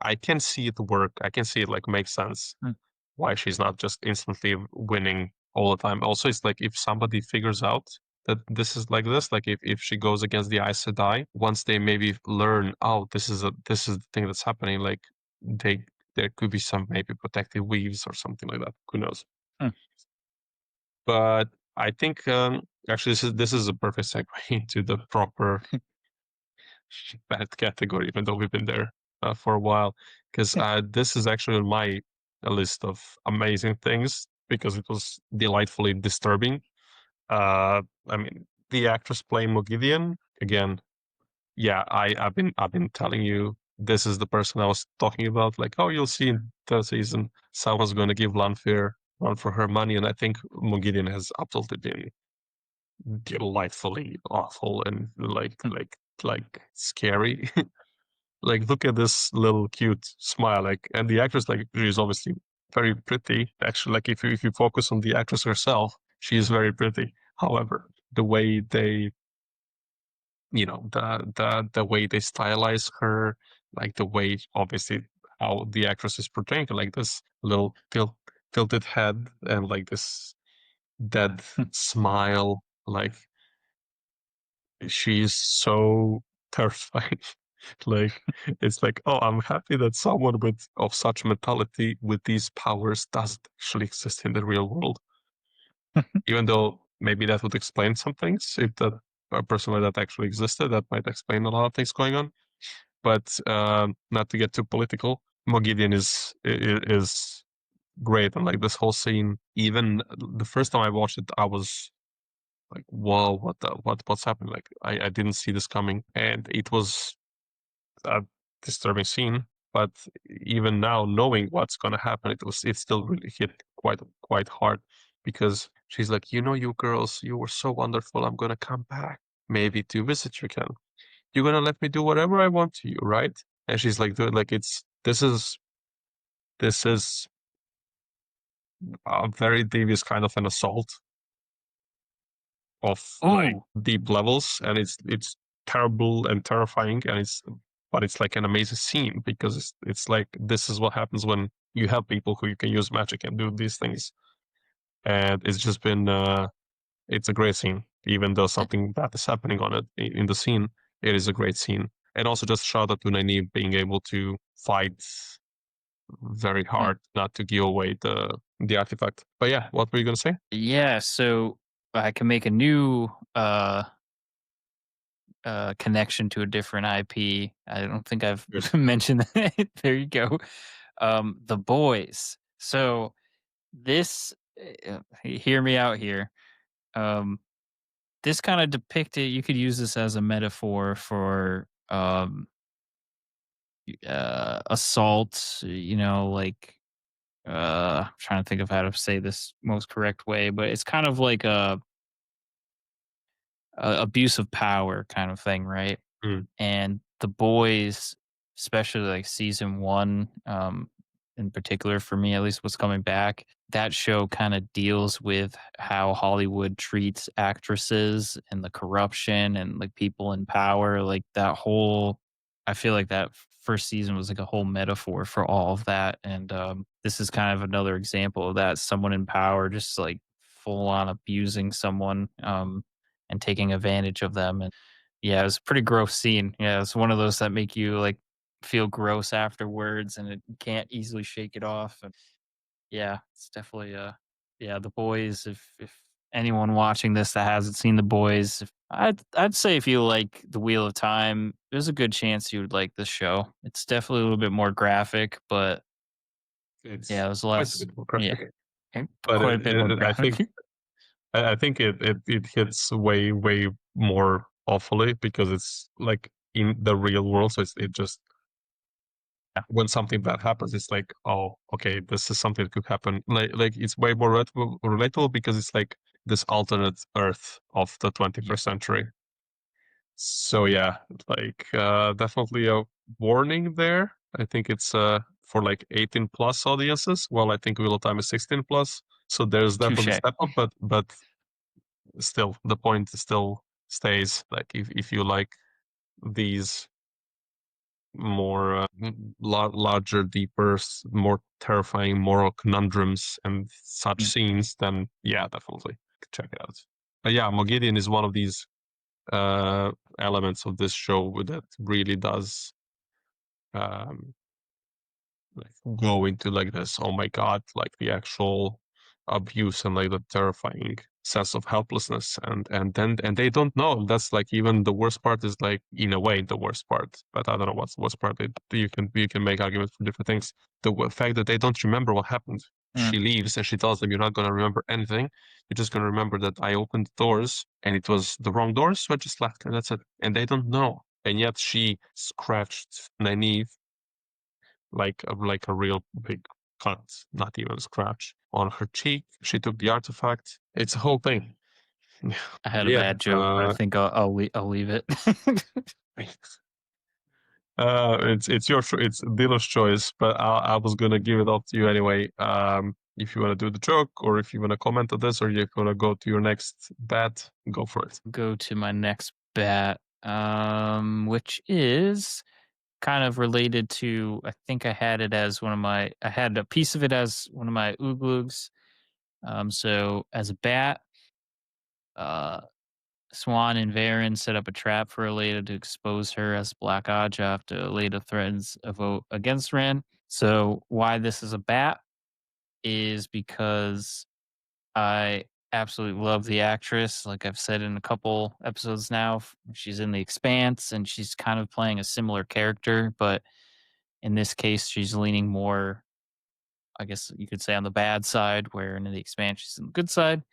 Speaker 1: I can see it work. I can see it like make sense
Speaker 2: hmm,
Speaker 1: why she's not just instantly winning all the time. Also, it's like if somebody figures out that this is like this, like if she goes against the Aes Sedai, once they maybe learn, oh, this is the thing that's happening, like they there could be some maybe protective weaves or something like that. Who knows?
Speaker 2: hmm.
Speaker 1: But I think actually this is a perfect segue into the proper bad category, even though we've been there for a while, because this is actually on my list of amazing things because it was delightfully disturbing. I mean, the actress playing Mogideon again. Yeah, I've been telling you this is the person I was talking about. Like, oh, you'll see in the season someone's going to give Lanfear run for her money, and I think Mogideon has absolutely been delightfully awful and like scary. Like, look at this little cute smile. Like, and the actress, like, she's obviously very pretty. Actually, like, if you focus on the actress herself, she is very pretty. However, the way they, the way they stylize her, like the way, obviously, how the actress is portraying her, like this little tilted head and like this dead smile, like she's so terrifying. Like it's like, oh, I'm happy that someone with of such mentality with these powers doesn't actually exist in the real world. Even though maybe that would explain some things if that a person like that actually existed, that might explain a lot of things going on. But not to get too political, Mogideon is great, and like this whole scene. Even the first time I watched it, I was like, whoa, what's happening? Like I didn't see this coming, and it was a disturbing scene. But even now, knowing what's gonna happen, it still really hit quite hard because she's like, you girls, you were so wonderful. I'm gonna come back maybe to visit you again. You're gonna let me do whatever I want to you, right? And she's like, dude, like this is a very devious kind of an assault of like
Speaker 2: Ooh,
Speaker 1: deep levels, and it's terrible and terrifying, and but it's like an amazing scene because it's like this is what happens when you have people who you can use magic and do these things, and it's just been it's a great scene, even though something bad is happening on it in the scene. It is a great scene, and also just shout out to Nynaeve being able to fight very
Speaker 2: hmm.
Speaker 1: hard not to give away the artifact. But yeah, what were you gonna say?
Speaker 2: Yeah. So I can make a new connection to a different IP. I don't think I've
Speaker 1: Good.
Speaker 2: mentioned that. There you go. The Boys. So this, hear me out here. Um, this kind of depicted. You could use this as a metaphor for assault. Like I'm trying to think of how to say this most correct way, but it's kind of like a abuse of power kind of thing, right?
Speaker 1: Mm,
Speaker 2: And The Boys, especially like season 1, in particular for me at least, was coming back. That show kinda deals with how Hollywood treats actresses and the corruption and, like, people in power, like, that whole I feel like that first season was like a whole metaphor for all of that, and this is kind of another example of that. Someone in power just like full on abusing someone, and taking advantage of them, and yeah, it was a pretty gross scene. Yeah, it's one of those that make you like feel gross afterwards, and it you can't easily shake it off. And yeah, it's definitely yeah, The Boys. If anyone watching this that hasn't seen The Boys, I'd say if you like The Wheel of Time, there's a good chance you would like this show. It's definitely a little bit more graphic, but yeah,
Speaker 1: It's
Speaker 2: it was
Speaker 1: quite a
Speaker 2: less.
Speaker 1: bit more
Speaker 2: Yeah,
Speaker 1: graphic, but
Speaker 2: quite a bit more
Speaker 1: I
Speaker 2: graphic.
Speaker 1: think it hits way more awfully because it's like in the real world. So it just
Speaker 2: Yeah,
Speaker 1: when something bad happens, it's like, oh, okay, this is something that could happen. Like it's way more relatable because it's like this alternate Earth of the
Speaker 2: yeah,
Speaker 1: 21st century. So yeah, like definitely a warning there. I think it's for like 18 plus audiences. Well, I think Wheel of Time is 16 plus. So there's definitely a
Speaker 2: touche.
Speaker 1: step up, but still the point still stays. Like if you like these more larger, deeper, more terrifying moral conundrums and such
Speaker 2: Mm,
Speaker 1: scenes, then yeah, definitely check it out. But yeah, Mogideon is one of these uh, elements of this show that really does um, like go into like this. Oh my god, like the actual abuse and like the terrifying sense of helplessness, and they don't know. That's like even the worst part is like in a way the worst part. But I don't know what's the worst part. You can make arguments for different things. The fact that they don't remember what happened.
Speaker 2: mm.
Speaker 1: She leaves and she tells them, "You're not going to remember anything. You're just going to remember that I opened the doors and it was the wrong doors, so I just left, and that's it." And they don't know. And yet she scratched Nynaeve like a real big cut, not even a scratch on her cheek. She took the artifact. It's a whole thing.
Speaker 2: I had
Speaker 1: But
Speaker 2: a
Speaker 1: yeah,
Speaker 2: bad joke, but I think I'll leave it.
Speaker 1: it's your it's Dilo's choice, but I was gonna give it up to you anyway. If you want to do the joke, or if you want to comment on this, or you're gonna go to your next bet, go for it.
Speaker 2: Go to my next bet, which is kind of related to. I think I had it as one of my. I had a piece of it as one of my Uglugs. So as a bat, uh, Swan and Varen set up a trap for Aleda to expose her as Black Odja after Aleda threatens a vote against Ran. So why this is a bat is because I absolutely love the actress. Like I've said in a couple episodes now, she's in The Expanse and she's kind of playing a similar character, but in this case, she's leaning more, I guess you could say, on the bad side, where in The Expanse, she's on the good side.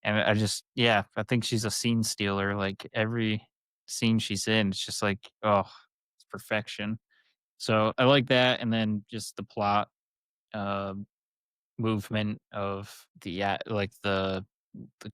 Speaker 2: And I just, yeah, I think she's a scene stealer. Like every scene she's in, it's just like, oh, it's perfection. So I like that. And then just the plot, uh, movement of like the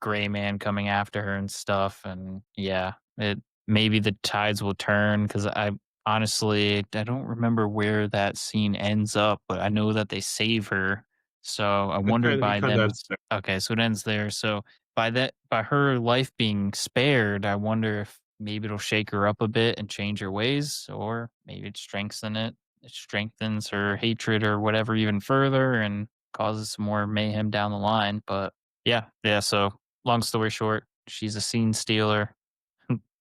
Speaker 2: gray man coming after her and stuff. And yeah, it maybe the tides will turn because I honestly I don't remember where that scene ends up, but I know that they save her. So I wonder
Speaker 1: It
Speaker 2: by
Speaker 1: kind of
Speaker 2: them.
Speaker 1: ends there.
Speaker 2: Okay, so it ends there. So by her life being spared, I wonder if maybe it'll shake her up a bit and change her ways, or maybe it strengthen it. It strengthens her hatred or whatever even further, and causes some more mayhem down the line. But yeah. So long story short, she's a scene stealer.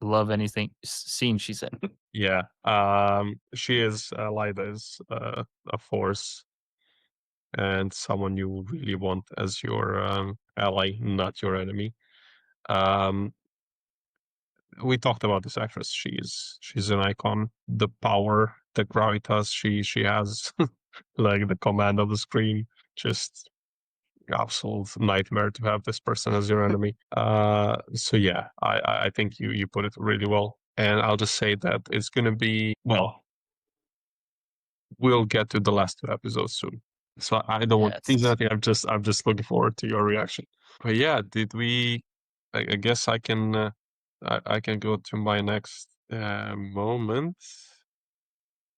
Speaker 2: Love anything scene she's in.
Speaker 1: Yeah, she is Lyda is a force and someone you really want as your ally, not your enemy. Um, we talked about this actress. She's an icon. The power, the gravitas she has, like the command of the screen, just absolute nightmare to have this person as your enemy. So yeah, I think you put it really well. And I'll just say that it's gonna be well. We'll get to the last two episodes soon. So I don't want to tease
Speaker 2: Yes.
Speaker 1: anything. I'm just looking forward to your reaction. But yeah, did we? I guess I can go to my next moment.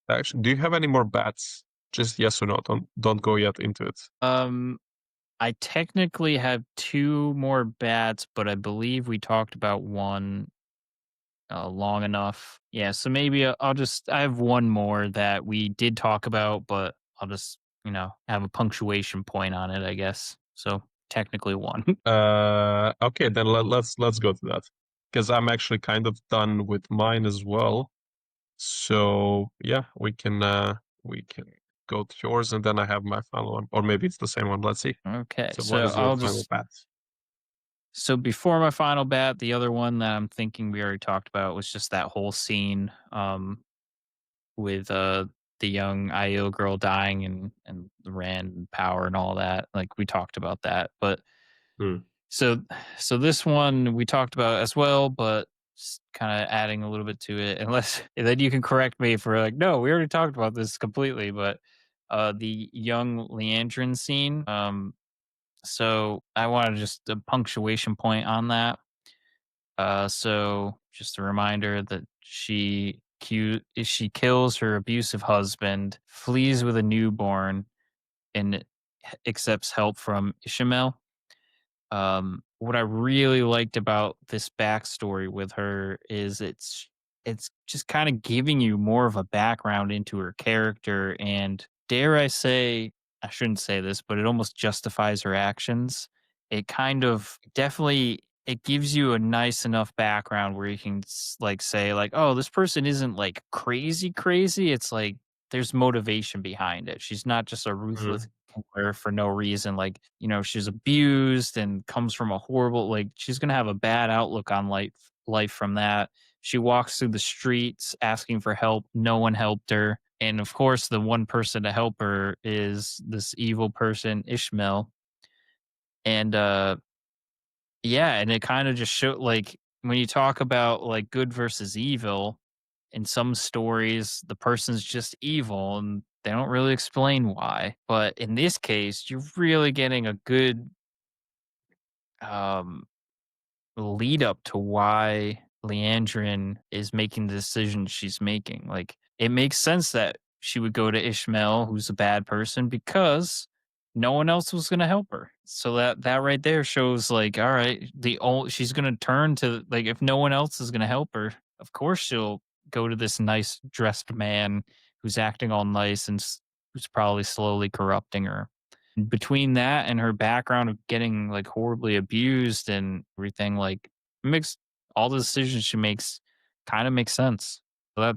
Speaker 1: Actually, do you have any more bats? Just yes or no. Don't go yet into it.
Speaker 2: Um I technically have two more bats, but I believe we talked about one long enough. Yeah, so maybe I'll just I have one more that we did talk about, but I'll just, have a punctuation point on it, I guess. So technically one.
Speaker 1: Okay, then let's go to that because I'm actually kind of done with mine as well. So yeah, we can go to yours, and then I have my final one, or maybe it's the same one. Let's see.
Speaker 2: Okay,
Speaker 1: So what
Speaker 2: so
Speaker 1: is your
Speaker 2: I'll
Speaker 1: final
Speaker 2: just
Speaker 1: bet?
Speaker 2: so before my final bat, the other one that I'm thinking we already talked about was just that whole scene with the young IO girl dying and the Rand power and all that. Like we talked about that. But
Speaker 1: Hmm.
Speaker 2: so so this one we talked about as well, but kind of adding a little bit to it. Unless and then you can correct me if we're like, no, we already talked about this completely. But the young Leandrin scene. So I wanted just a punctuation point on that. So just a reminder that she kills her abusive husband, flees with a newborn, and accepts help from Ishmael. What I really liked about this backstory with her is it's just kind of giving you more of a background into her character, and dare I say, I shouldn't say this, but it almost justifies her actions. It kind of definitely it gives you a nice enough background where you can like say like, oh, this person isn't like crazy crazy. It's like there's motivation behind it. She's not just a ruthless
Speaker 1: Hmm.
Speaker 2: killer for no reason. Like, she's abused and comes from a horrible like she's gonna have a bad outlook on life from that. She walks through the streets asking for help. No one helped her. And of course, the one person to help her is this evil person, Ishmael. And yeah, and it kind of just showed like when you talk about like good versus evil, in some stories, the person's just evil and they don't really explain why. But in this case, you're really getting a good um, lead up to why Leandrin is making the decisions she's making. Like, it makes sense that she would go to Ishmael, who's a bad person, because no one else was going to help her. So that right there shows, like, all right, she's going to turn to like if no one else is going to help her, of course she'll go to this nice dressed man who's acting all nice and who's probably slowly corrupting her. Between that and her background of getting like horribly abused and everything, like it makes all the decisions she makes kind of make sense. So that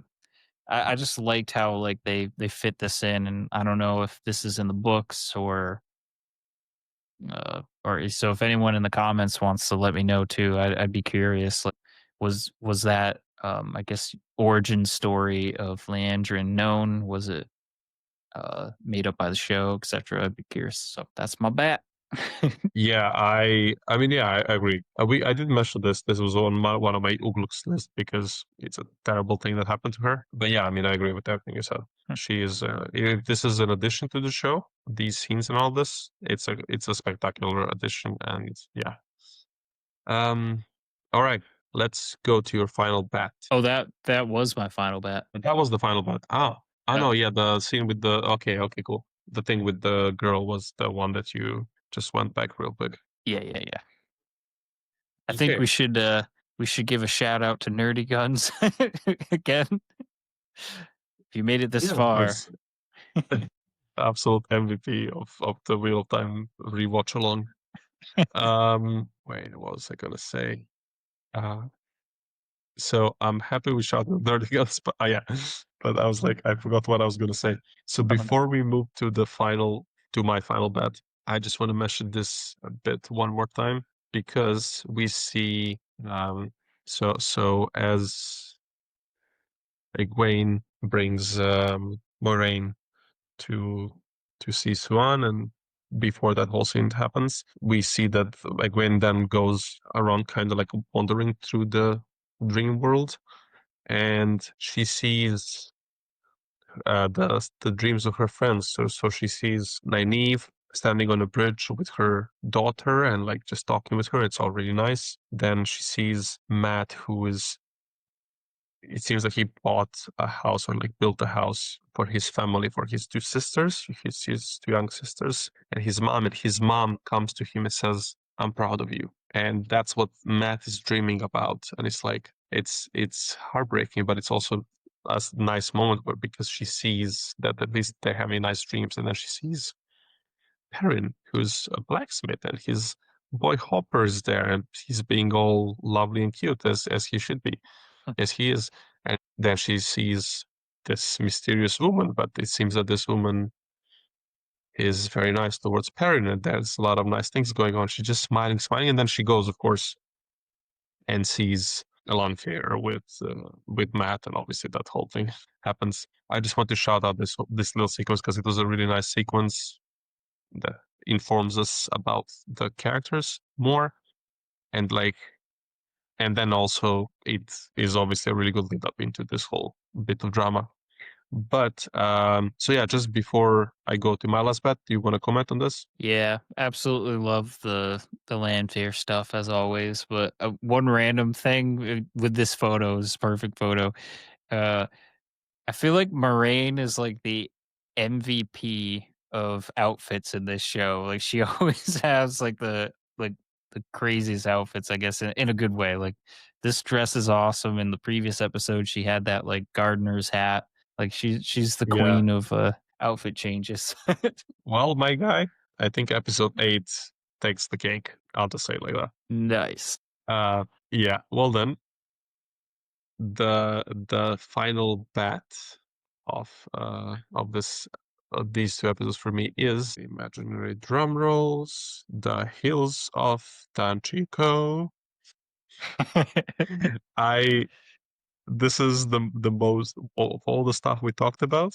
Speaker 2: I just liked how like they fit this in, and I don't know if this is in the books or so if anyone in the comments wants to let me know too, I'd be curious. Like, was that I guess origin story of Leandrin known? Was it made up by the show, etc.? I'd be curious. So that's my bet.
Speaker 1: Yeah, I mean, yeah, I agree. I did mention this. This was on one of my Ugluk's list because it's a terrible thing that happened to her. But yeah, I mean, I agree with everything you said. She is. If this is an addition to the show, these scenes and all this, it's a spectacular addition, and yeah. Um. All right, let's go to your final bet.
Speaker 2: Oh, that was my final bet.
Speaker 1: That was the final bet. I
Speaker 2: Uh,
Speaker 1: know. Yeah, the scene with the. Okay, okay, cool. The thing with the girl was the one that you just went back real quick.
Speaker 2: yeah, yeah, yeah. I think
Speaker 1: Okay.
Speaker 2: we should give a shout out to Nerdy Guns again. If you made it this
Speaker 1: Yeah, of
Speaker 2: far,
Speaker 1: course. Absolute MVP of the real time rewatch along. Wait, what was I gonna say? Uh, so I'm happy we shot the Nerdy Guns, but yeah, but I was like, I forgot what I was gonna say. So
Speaker 2: oh no.
Speaker 1: before we move to my final bet, I just want to mention this a bit one more time because we see, so as Egwene brings Moraine to see Swan, and before that whole scene happens, we see that Egwene then goes around kind of like wandering through the dream world, and she sees the dreams of her friends. So she sees Nynaeve standing on a bridge with her daughter and like just talking with her. It's all really nice. Then she sees Matt, who is it seems that he bought a house or like built a house for his family, for his two sisters, his two young sisters, and his mom. And his mom comes to him and says, "I'm proud of you." And that's what Matt is dreaming about. And it's like, it's heartbreaking, but it's also a nice moment where because she sees that at least they're having nice dreams, and then she sees Perrin, who's a blacksmith, and his boy Hopper's there, and he's being all lovely and cute as he should be, as he is. And then she sees this mysterious woman, but it seems that this woman is very nice towards Perrin, and there's a lot of nice things going on. She's just smiling, smiling, and then she goes, of course, and sees a long affair with Matt, and obviously that whole thing happens. I just want to shout out this little sequence because it was a really nice sequence that informs us about the characters more, and like, and then also it is obviously a really good lead up into this whole bit of drama. But so yeah, just before I go to my last bet, do you want to comment on this?
Speaker 2: Yeah, absolutely love the landfair stuff as always. But one random thing with this photo, this perfect photo. Uh, I feel like Moraine is like the MVP of outfits in this show. Like she always has like the craziest outfits, I guess, in a good way. Like this dress is awesome. In the previous episode, she had that like gardener's hat. Like she's the
Speaker 1: Yeah.
Speaker 2: queen of outfit changes.
Speaker 1: Well, my guy, I think episode 8 takes the cake. I'll just say it like that.
Speaker 2: Nice.
Speaker 1: Yeah. Well then, the final bet of this these two episodes for me is imaginary drum rolls, the hills of Tanchico. I This is the most of all the stuff we talked about.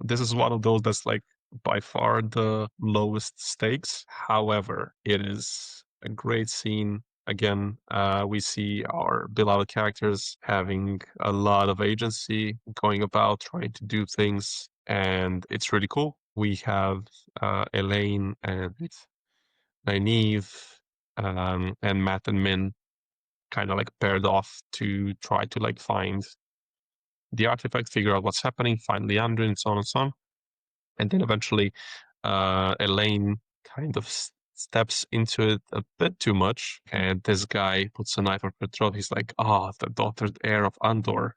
Speaker 1: This is one of those that's like by far the lowest stakes. However, it is a great scene. Again, we see our beloved characters having a lot of agency, going about trying to do things, and it's really cool. We have Elaine and Nynaeve, and Matt and Min kind of like paired off to try to like find the artifact, figure out what's happening, find Leandrin, and so on and so on. And then eventually, Elaine kind of steps into it a bit too much, and this guy puts a knife on her throat. He's like, "Oh, the daughter heir of Andor."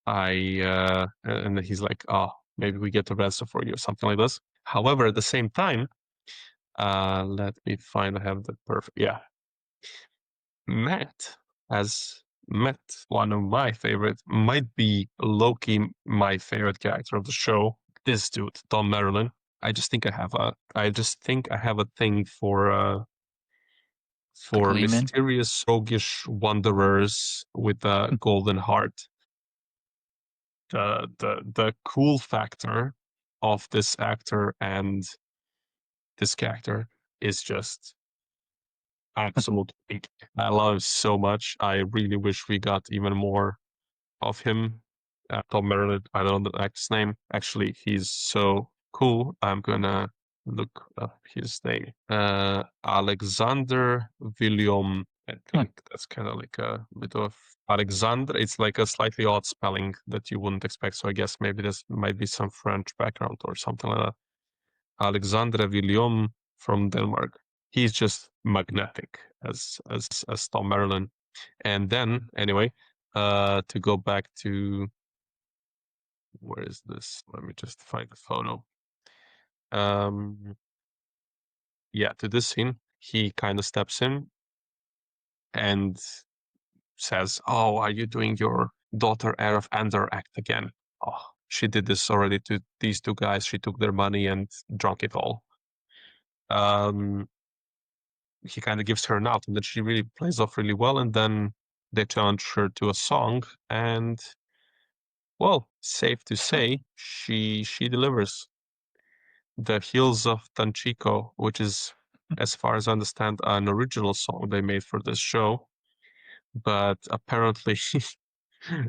Speaker 1: And he's like, "Oh, maybe we get the ransom for you," or something like this. However, at the same time, let me find. I have the perfect. Yeah, Matt has met one of my favorite, might be Loki, my favorite character of the show. This dude, Tom Marilyn. I just think I have a thing
Speaker 2: The
Speaker 1: for
Speaker 2: Gleeman.
Speaker 1: mysterious, roguish wanderers with a golden heart. The cool factor of this actor and this character is just absolute peak. I love him so much. I really wish we got even more of him. Tom Merritt, I don't know the actor's name. Actually, he's so cool. I'm gonna look up his name. Alexander William. I think that's kind of like a bit of Alexander. It's like a slightly odd spelling that you wouldn't expect. So I guess maybe this might be some French background or something like that. Alexandre William from Denmark. He's just magnetic as Tom Marilyn. And then anyway, to go back to where is this? Let me just find the photo. Yeah, to this scene, he kind of steps in and says, "Oh, are you doing your daughter heir of Andor act again? Oh, she did this already to these two guys. She took their money and drunk it all." Um, he kind of gives her an out, and then she really plays off really well, and then they challenge her to a song, and well, safe to say, she delivers. The Hills of Tanchico, which is, as far as I understand, an original song they made for this show. But apparently,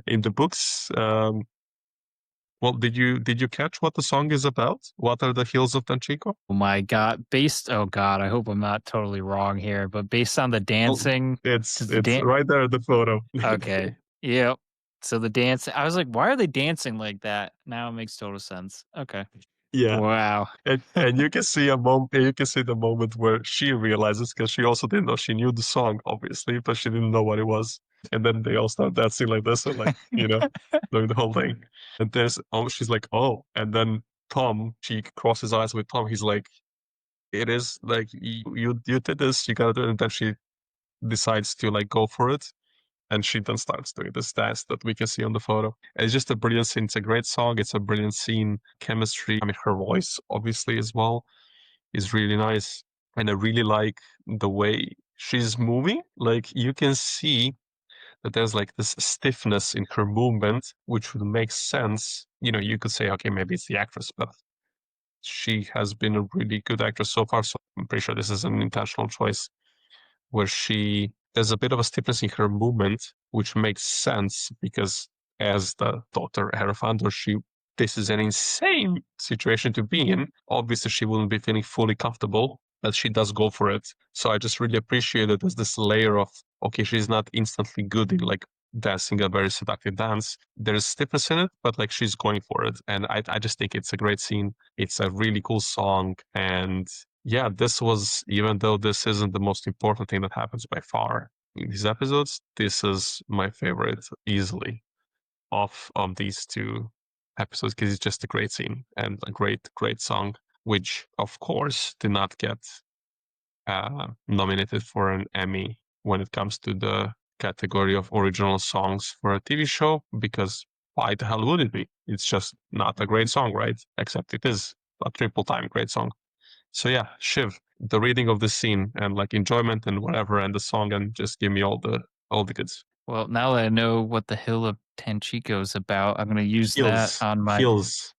Speaker 1: in the books, well, did you catch what the song is about? What are the Hills of Tanchico?
Speaker 2: Oh my god! Oh god, I hope I'm not totally wrong here, but based on the
Speaker 1: Well,
Speaker 2: dancing,
Speaker 1: it's
Speaker 2: does the
Speaker 1: it's
Speaker 2: dance?
Speaker 1: right there in the photo.
Speaker 2: Okay, yep. So the dance, I was like, why are they dancing like that? Now it makes total sense. Okay,
Speaker 1: Yeah,
Speaker 2: wow.
Speaker 1: and you can see a moment. You can see the moment where she realizes because she also didn't know. She knew the song, obviously, but she didn't know what it was. And then they all start dancing like this and like, doing the whole thing. And she's like, oh. And then Tom, she crosses eyes with Tom. He's like, it is like, you did this, you gotta do it. And then she decides to like go for it. And she then starts doing this dance that we can see on the photo. It's just a brilliant scene. It's a great song. It's a brilliant scene. Chemistry. I mean, her voice, obviously, as well, is really nice. And I really like the way she's moving. Like, you can see that there's like this stiffness in her movement, which would make sense. You could say, okay, maybe it's the actress, but she has been a really good actress so far. So I'm pretty sure this is an intentional choice where there's a bit of a stiffness in her movement, which makes sense because as the daughter Hierophant, this is an insane situation to be in. Obviously, she wouldn't be feeling fully comfortable, but she does go for it. So I just really appreciate it as this layer of, okay, she's not instantly good in like dancing a very seductive dance. There's stiffness in it, but like she's going for it. And I just think it's a great scene. It's a really cool song. And yeah, even though this isn't the most important thing that happens by far in these episodes, this is my favorite easily of these two episodes because it's just a great scene and a great, great song, which of course did not get nominated for an Emmy when it comes to the category of original songs for a TV show, because why the hell would it be? It's just not a great song, right? Except it is a triple time great song. So yeah, Shiv, the reading of the scene and like enjoyment and whatever and the song, and just give me all the goods.
Speaker 2: Well, now that I know what the Hill of Tanchico is about, I'm going to use that
Speaker 1: Heels.
Speaker 2: on my
Speaker 1: Heels.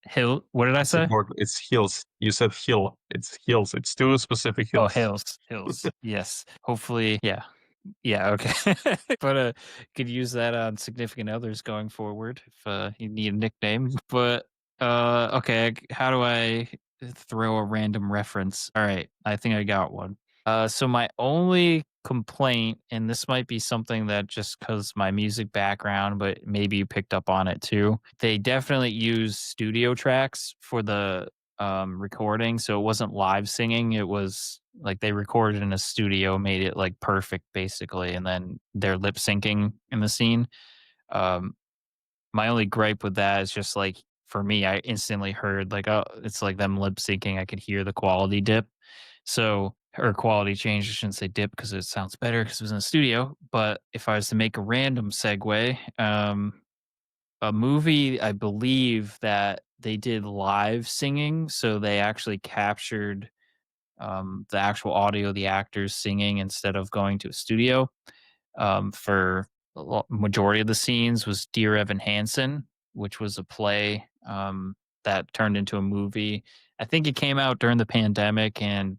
Speaker 2: hill. What did I
Speaker 1: It's
Speaker 2: say?
Speaker 1: important. It's heels. You said hill. It's heels. It's two specific
Speaker 2: Oh,
Speaker 1: hills.
Speaker 2: hills, hills. Yes. Hopefully, yeah. Yeah, okay. But could use that on significant others going forward if you need a nickname. But okay, how do I throw a random reference? All right, I think I got one. So my only complaint, and this might be something that just because my music background, but maybe you picked up on it too. They definitely use studio tracks for the recording, so it wasn't live singing. It was like they recorded in a studio, made it like perfect basically, and then they're lip syncing in the scene. Um, my only gripe with that is just like for me, I instantly heard like, oh, it's like them lip syncing. I could hear the quality dip. So, or quality change. I shouldn't say dip because it sounds better because it was in the studio. But if I was to make a random segue, a movie I believe that they did live singing, so they actually captured the actual audio of the actors singing instead of going to a studio for the majority of the scenes was Dear Evan Hansen, which was a play that turned into a movie. I think it came out during the pandemic, and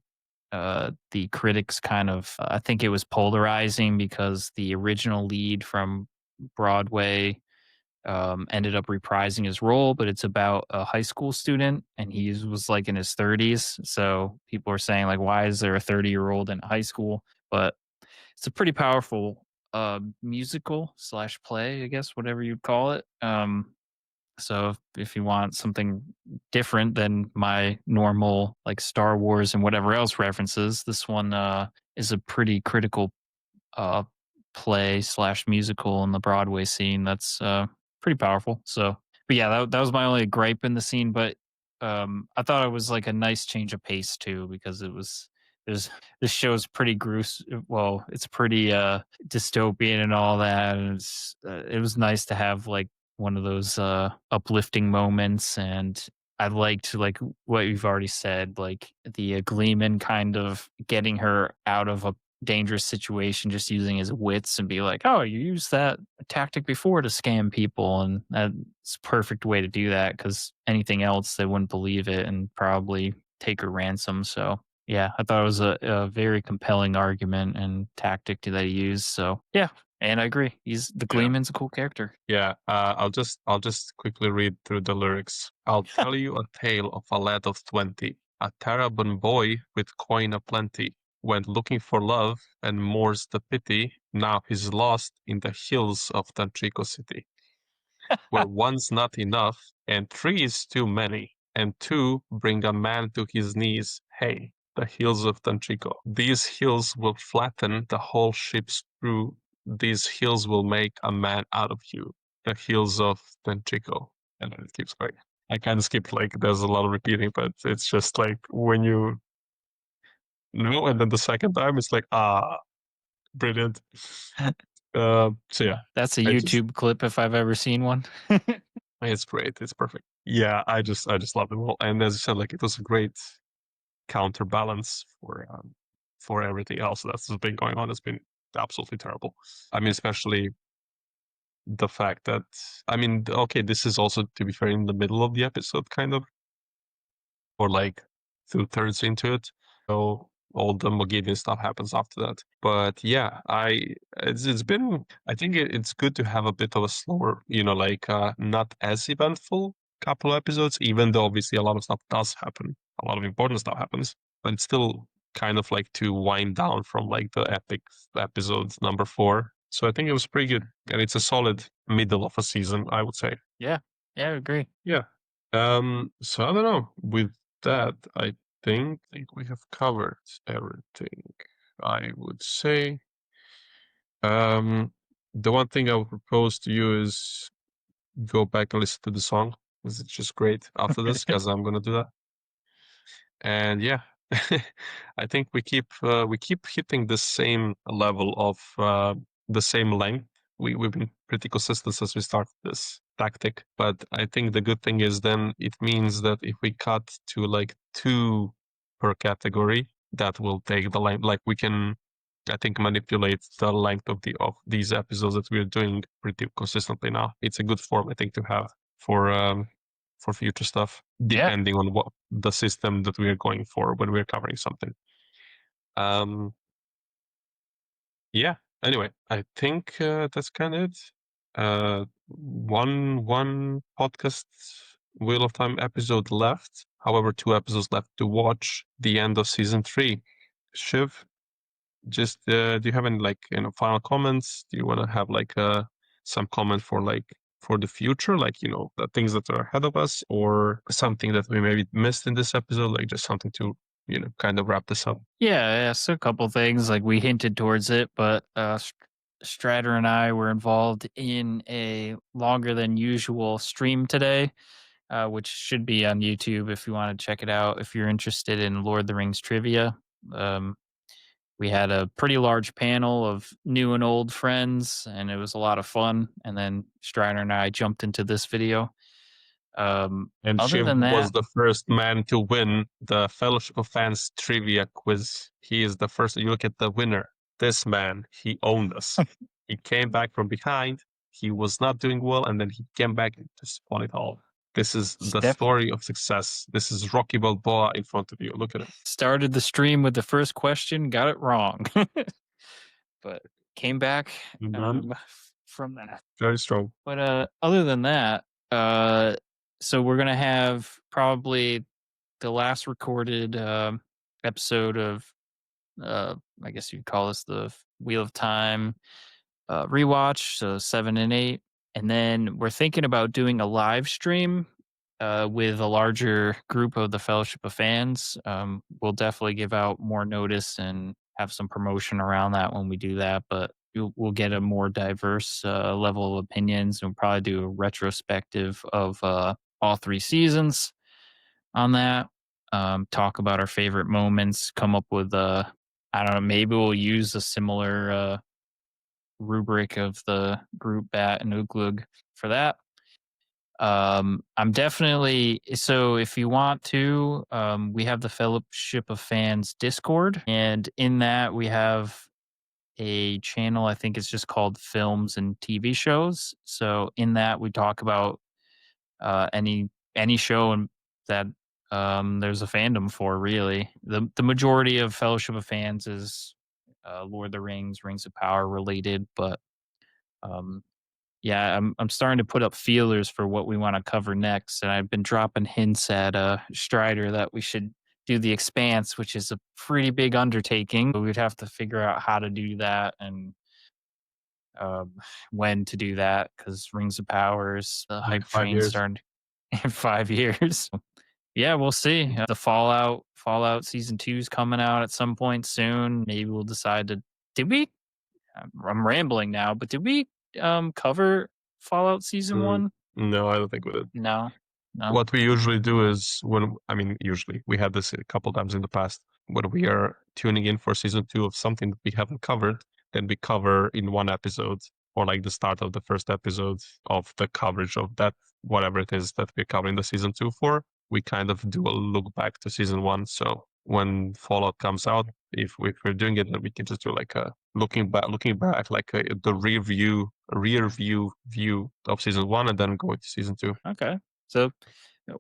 Speaker 2: the critics kind of, I think it was polarizing because the original lead from Broadway ended up reprising his role, but it's about a high school student and he was like in his 30s. So people are saying, like, why is there a 30-year-old in high school? But it's a pretty powerful musical slash play, I guess, whatever you'd call it. So if you want something different than my normal like Star Wars and whatever else references, this one is a pretty critical uh, play slash musical in the Broadway scene. That's pretty powerful. So, but yeah, that was my only gripe in the scene. But I thought it was like a nice change of pace too, because there's this show's pretty gruesome. Well, it's pretty dystopian and all that, and it was nice to have like one of those uplifting moments. And I liked like what you've already said, like the Gleeman kind of getting her out of a dangerous situation, just using his wits and be like, "Oh, you used that tactic before to scam people," and that's a perfect way to do that because anything else they wouldn't believe it and probably take her ransom. So yeah, I thought it was a very compelling argument and tactic that he used. So yeah, and I agree. He's the
Speaker 1: Yeah.
Speaker 2: Gleeman's a cool character.
Speaker 1: Yeah, I'll just quickly read through the lyrics. I'll tell you a tale of a lad of 20, a terrabon boy with coin aplenty. Went looking for love, and more's the pity. Now he's lost in the hills of Tantrico City, where one's not enough, and three is too many, and two bring a man to his knees. Hey, the hills of Tantrico. These hills will flatten the whole ship's crew these heels will make a man out of you. The heels of Tenchico. And then it keeps going. I kind of skipped, like, there's a lot of repeating, but it's just like when you know, and then the second time it's like, brilliant. So yeah,
Speaker 2: That's a
Speaker 1: I just,
Speaker 2: YouTube clip if I've ever seen one.
Speaker 1: it's great. It's perfect. Yeah, I just love them all. And as you said, like, it was a great counterbalance for everything else that's been going on. It's been absolutely terrible. I mean, especially the fact that, I mean, okay, this is also, to be fair, in the middle of the episode, kind of, or like 2/3 into it. So all the Mogideon stuff happens after that. But yeah, it's been, I think it's good to have a bit of a slower, like, not as eventful couple of episodes, even though obviously a lot of stuff does happen, a lot of important stuff happens, but it's still kind of like to wind down from like the epic episode number 4. So I think it was pretty good, and it's a solid middle of a season, I would say.
Speaker 2: Yeah. Yeah, I agree.
Speaker 1: Yeah. So I don't know. With that, I think we have covered everything. I would say. Um, the one thing I would propose to you is go back and listen to the song. 'Cause it's just great after this, because I'm gonna do that. And yeah, I think we keep hitting the same level of the same length. We've been pretty consistent since we started this tactic, but I think the good thing is then it means that if we cut to like 2 per category, that will take the length. Like we can, I think, manipulate the length of these episodes that we're doing pretty consistently now. It's a good form, I think, to have for future stuff,
Speaker 2: Yeah.
Speaker 1: depending on what the system that we are going for when we're covering something. Um, yeah. Anyway, I think that's kind of it. One podcast Wheel of Time episode left. However, 2 episodes left to watch. The end of season 3. Shiv, just do you have any, like, final comments? Do you want to have like some comment for, like, for the future, like, the things that are ahead of us, or something that we maybe missed in this episode, like just something to kind of wrap this up?
Speaker 2: Yeah, yeah. So a couple things like we hinted towards it, but Strider and I were involved in a longer than usual stream today, which should be on YouTube if you want to check it out. If you're interested in Lord of the Rings trivia, um, we had a pretty large panel of new and old friends, and it was a lot of fun. And then Strider and I jumped into this video.
Speaker 1: And
Speaker 2: Other
Speaker 1: Shiv
Speaker 2: than
Speaker 1: was
Speaker 2: that,
Speaker 1: the first man to win the Fellowship of Fans trivia quiz. He is the first. You look at the winner. This man, he owned us. He came back from behind. He was not doing well, and then he came back and just won it all. This is the
Speaker 2: Steph
Speaker 1: story of success. This is Rocky Balboa in front of you. Look at him.
Speaker 2: started the stream with the first question, got it wrong, but came back
Speaker 1: And then
Speaker 2: from that.
Speaker 1: very strong.
Speaker 2: But other than that, so we're gonna have probably the last recorded episode of I guess you'd call this the Wheel of Time rewatch, so 7 and 8, and then we're thinking about doing a live stream with a larger group of the Fellowship of Fans. We'll definitely give out more notice and have some promotion around that when we do that, but we'll get a more diverse level of opinions, and we'll probably do a retrospective of all 3 seasons on that. Talk about our favorite moments, come up with I don't know, maybe we'll use a similar rubric of the Groot, Bat, and Ugluk for that. I'm definitely so. If you want to, we have the Fellowship of Fans Discord, and in that we have a channel. I think it's just called Films and TV Shows. So in that we talk about any show and that there's a fandom for. Really, the majority of Fellowship of Fans is Lord of the Rings, Rings of Power related, but um, yeah, I'm starting to put up feelers for what we want to cover next, and I've been dropping hints at Strider that we should do the Expanse, which is a pretty big undertaking. But we'd have to figure out how to do that and um, when to do that because Rings of Powers, the
Speaker 1: Like
Speaker 2: hype
Speaker 1: 5
Speaker 2: train
Speaker 1: years.
Speaker 2: starting in 5 years. Yeah, we'll see. The Fallout season 2 is coming out at some point soon. Maybe we'll decide to. Did we? I'm rambling now, but did we cover Fallout season
Speaker 1: Mm,
Speaker 2: 1?
Speaker 1: no, I don't think we did.
Speaker 2: No. No.
Speaker 1: What we usually do is when, I mean, usually we had this a couple times in the past when we are tuning in for season two of something that we haven't covered, then we cover in one episode or like the start of the first episode of the coverage of that, whatever it is that we're covering the season two for. We kind of do a look back to season one. So when Fallout comes out, if we're doing it, then we can just do like a looking back, like the rear view of season one, and then going to season two.
Speaker 2: Okay. So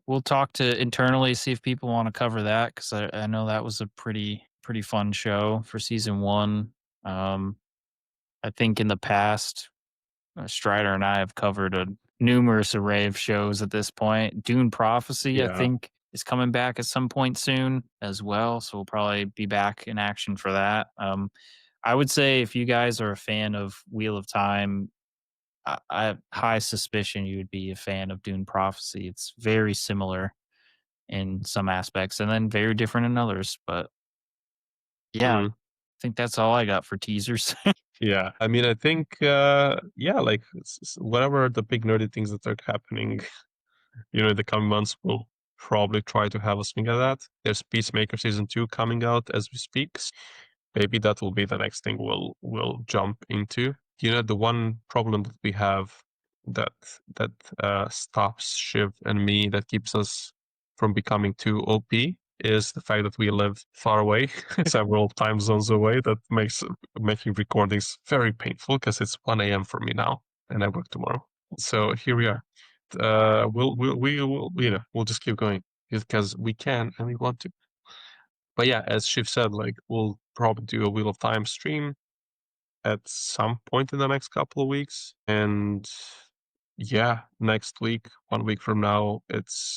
Speaker 2: we'll talk to internally, see if people want to cover that, because I know that was a pretty fun show for season 1. Um, I think in the past, Strider and I have covered a numerous array of shows at this point. Dune Prophecy, I
Speaker 1: Yeah.
Speaker 2: think, is coming back at some point soon as well, so we'll probably be back in action for that. I would say if you guys are a fan of Wheel of Time, I have high suspicion you would be a fan of Dune Prophecy. It's very similar in some aspects and then very different in others. But yeah, I
Speaker 1: Mm.
Speaker 2: think that's all I got for teasers.
Speaker 1: Yeah, I mean, I think, yeah, like whatever the big nerdy things that are happening, in the coming months, we'll probably try to have a swing at that. There's Peacemaker season two coming out as we speak. Maybe that will be the next thing we'll jump into. The one problem that we have that stops Shiv and me, that keeps us from becoming too OP, is the fact that we live far away, several time zones away. That makes making recordings very painful because it's 1 a.m. for me now, and I work tomorrow. So here we are. We'll just keep going because we can and we want to. But yeah, as Shiv said, like we'll probably do a Wheel of Time stream at some point in the next couple of weeks. And yeah, next week, 1 week from now, it's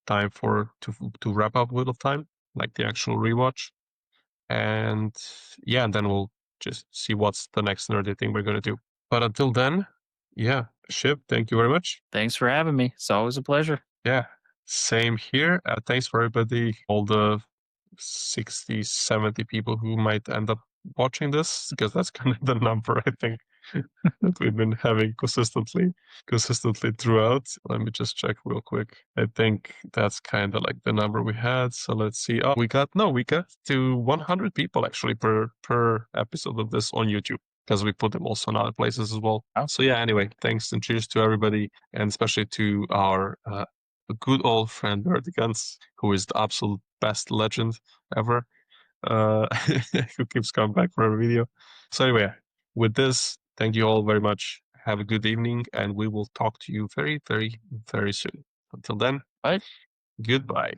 Speaker 1: time to wrap up Wheel of Time, like the actual rewatch. And yeah, and then we'll just see what's the next nerdy thing we're gonna do. But until then, yeah, Shiv, thank you very much.
Speaker 2: Thanks for having me. It's always a pleasure.
Speaker 1: Yeah, same here. Thanks for everybody, all the 60, 70 people who might end up watching this, because that's kind of the number I think that we've been having consistently throughout. Let me just check real quick. I think that's kind of like the number we had. So let's see. Oh, we got to 100 people actually per episode of this on YouTube, because we put them also in other places as well.
Speaker 2: Oh.
Speaker 1: So yeah, anyway, thanks and cheers to everybody, and especially to our good old friend Vertigans, who is the absolute best legend ever, who keeps coming back for every video. So anyway, with this, thank you all very much. Have a good evening, and we will talk to you very, very, very soon. Until then,
Speaker 2: Bye.
Speaker 1: goodbye.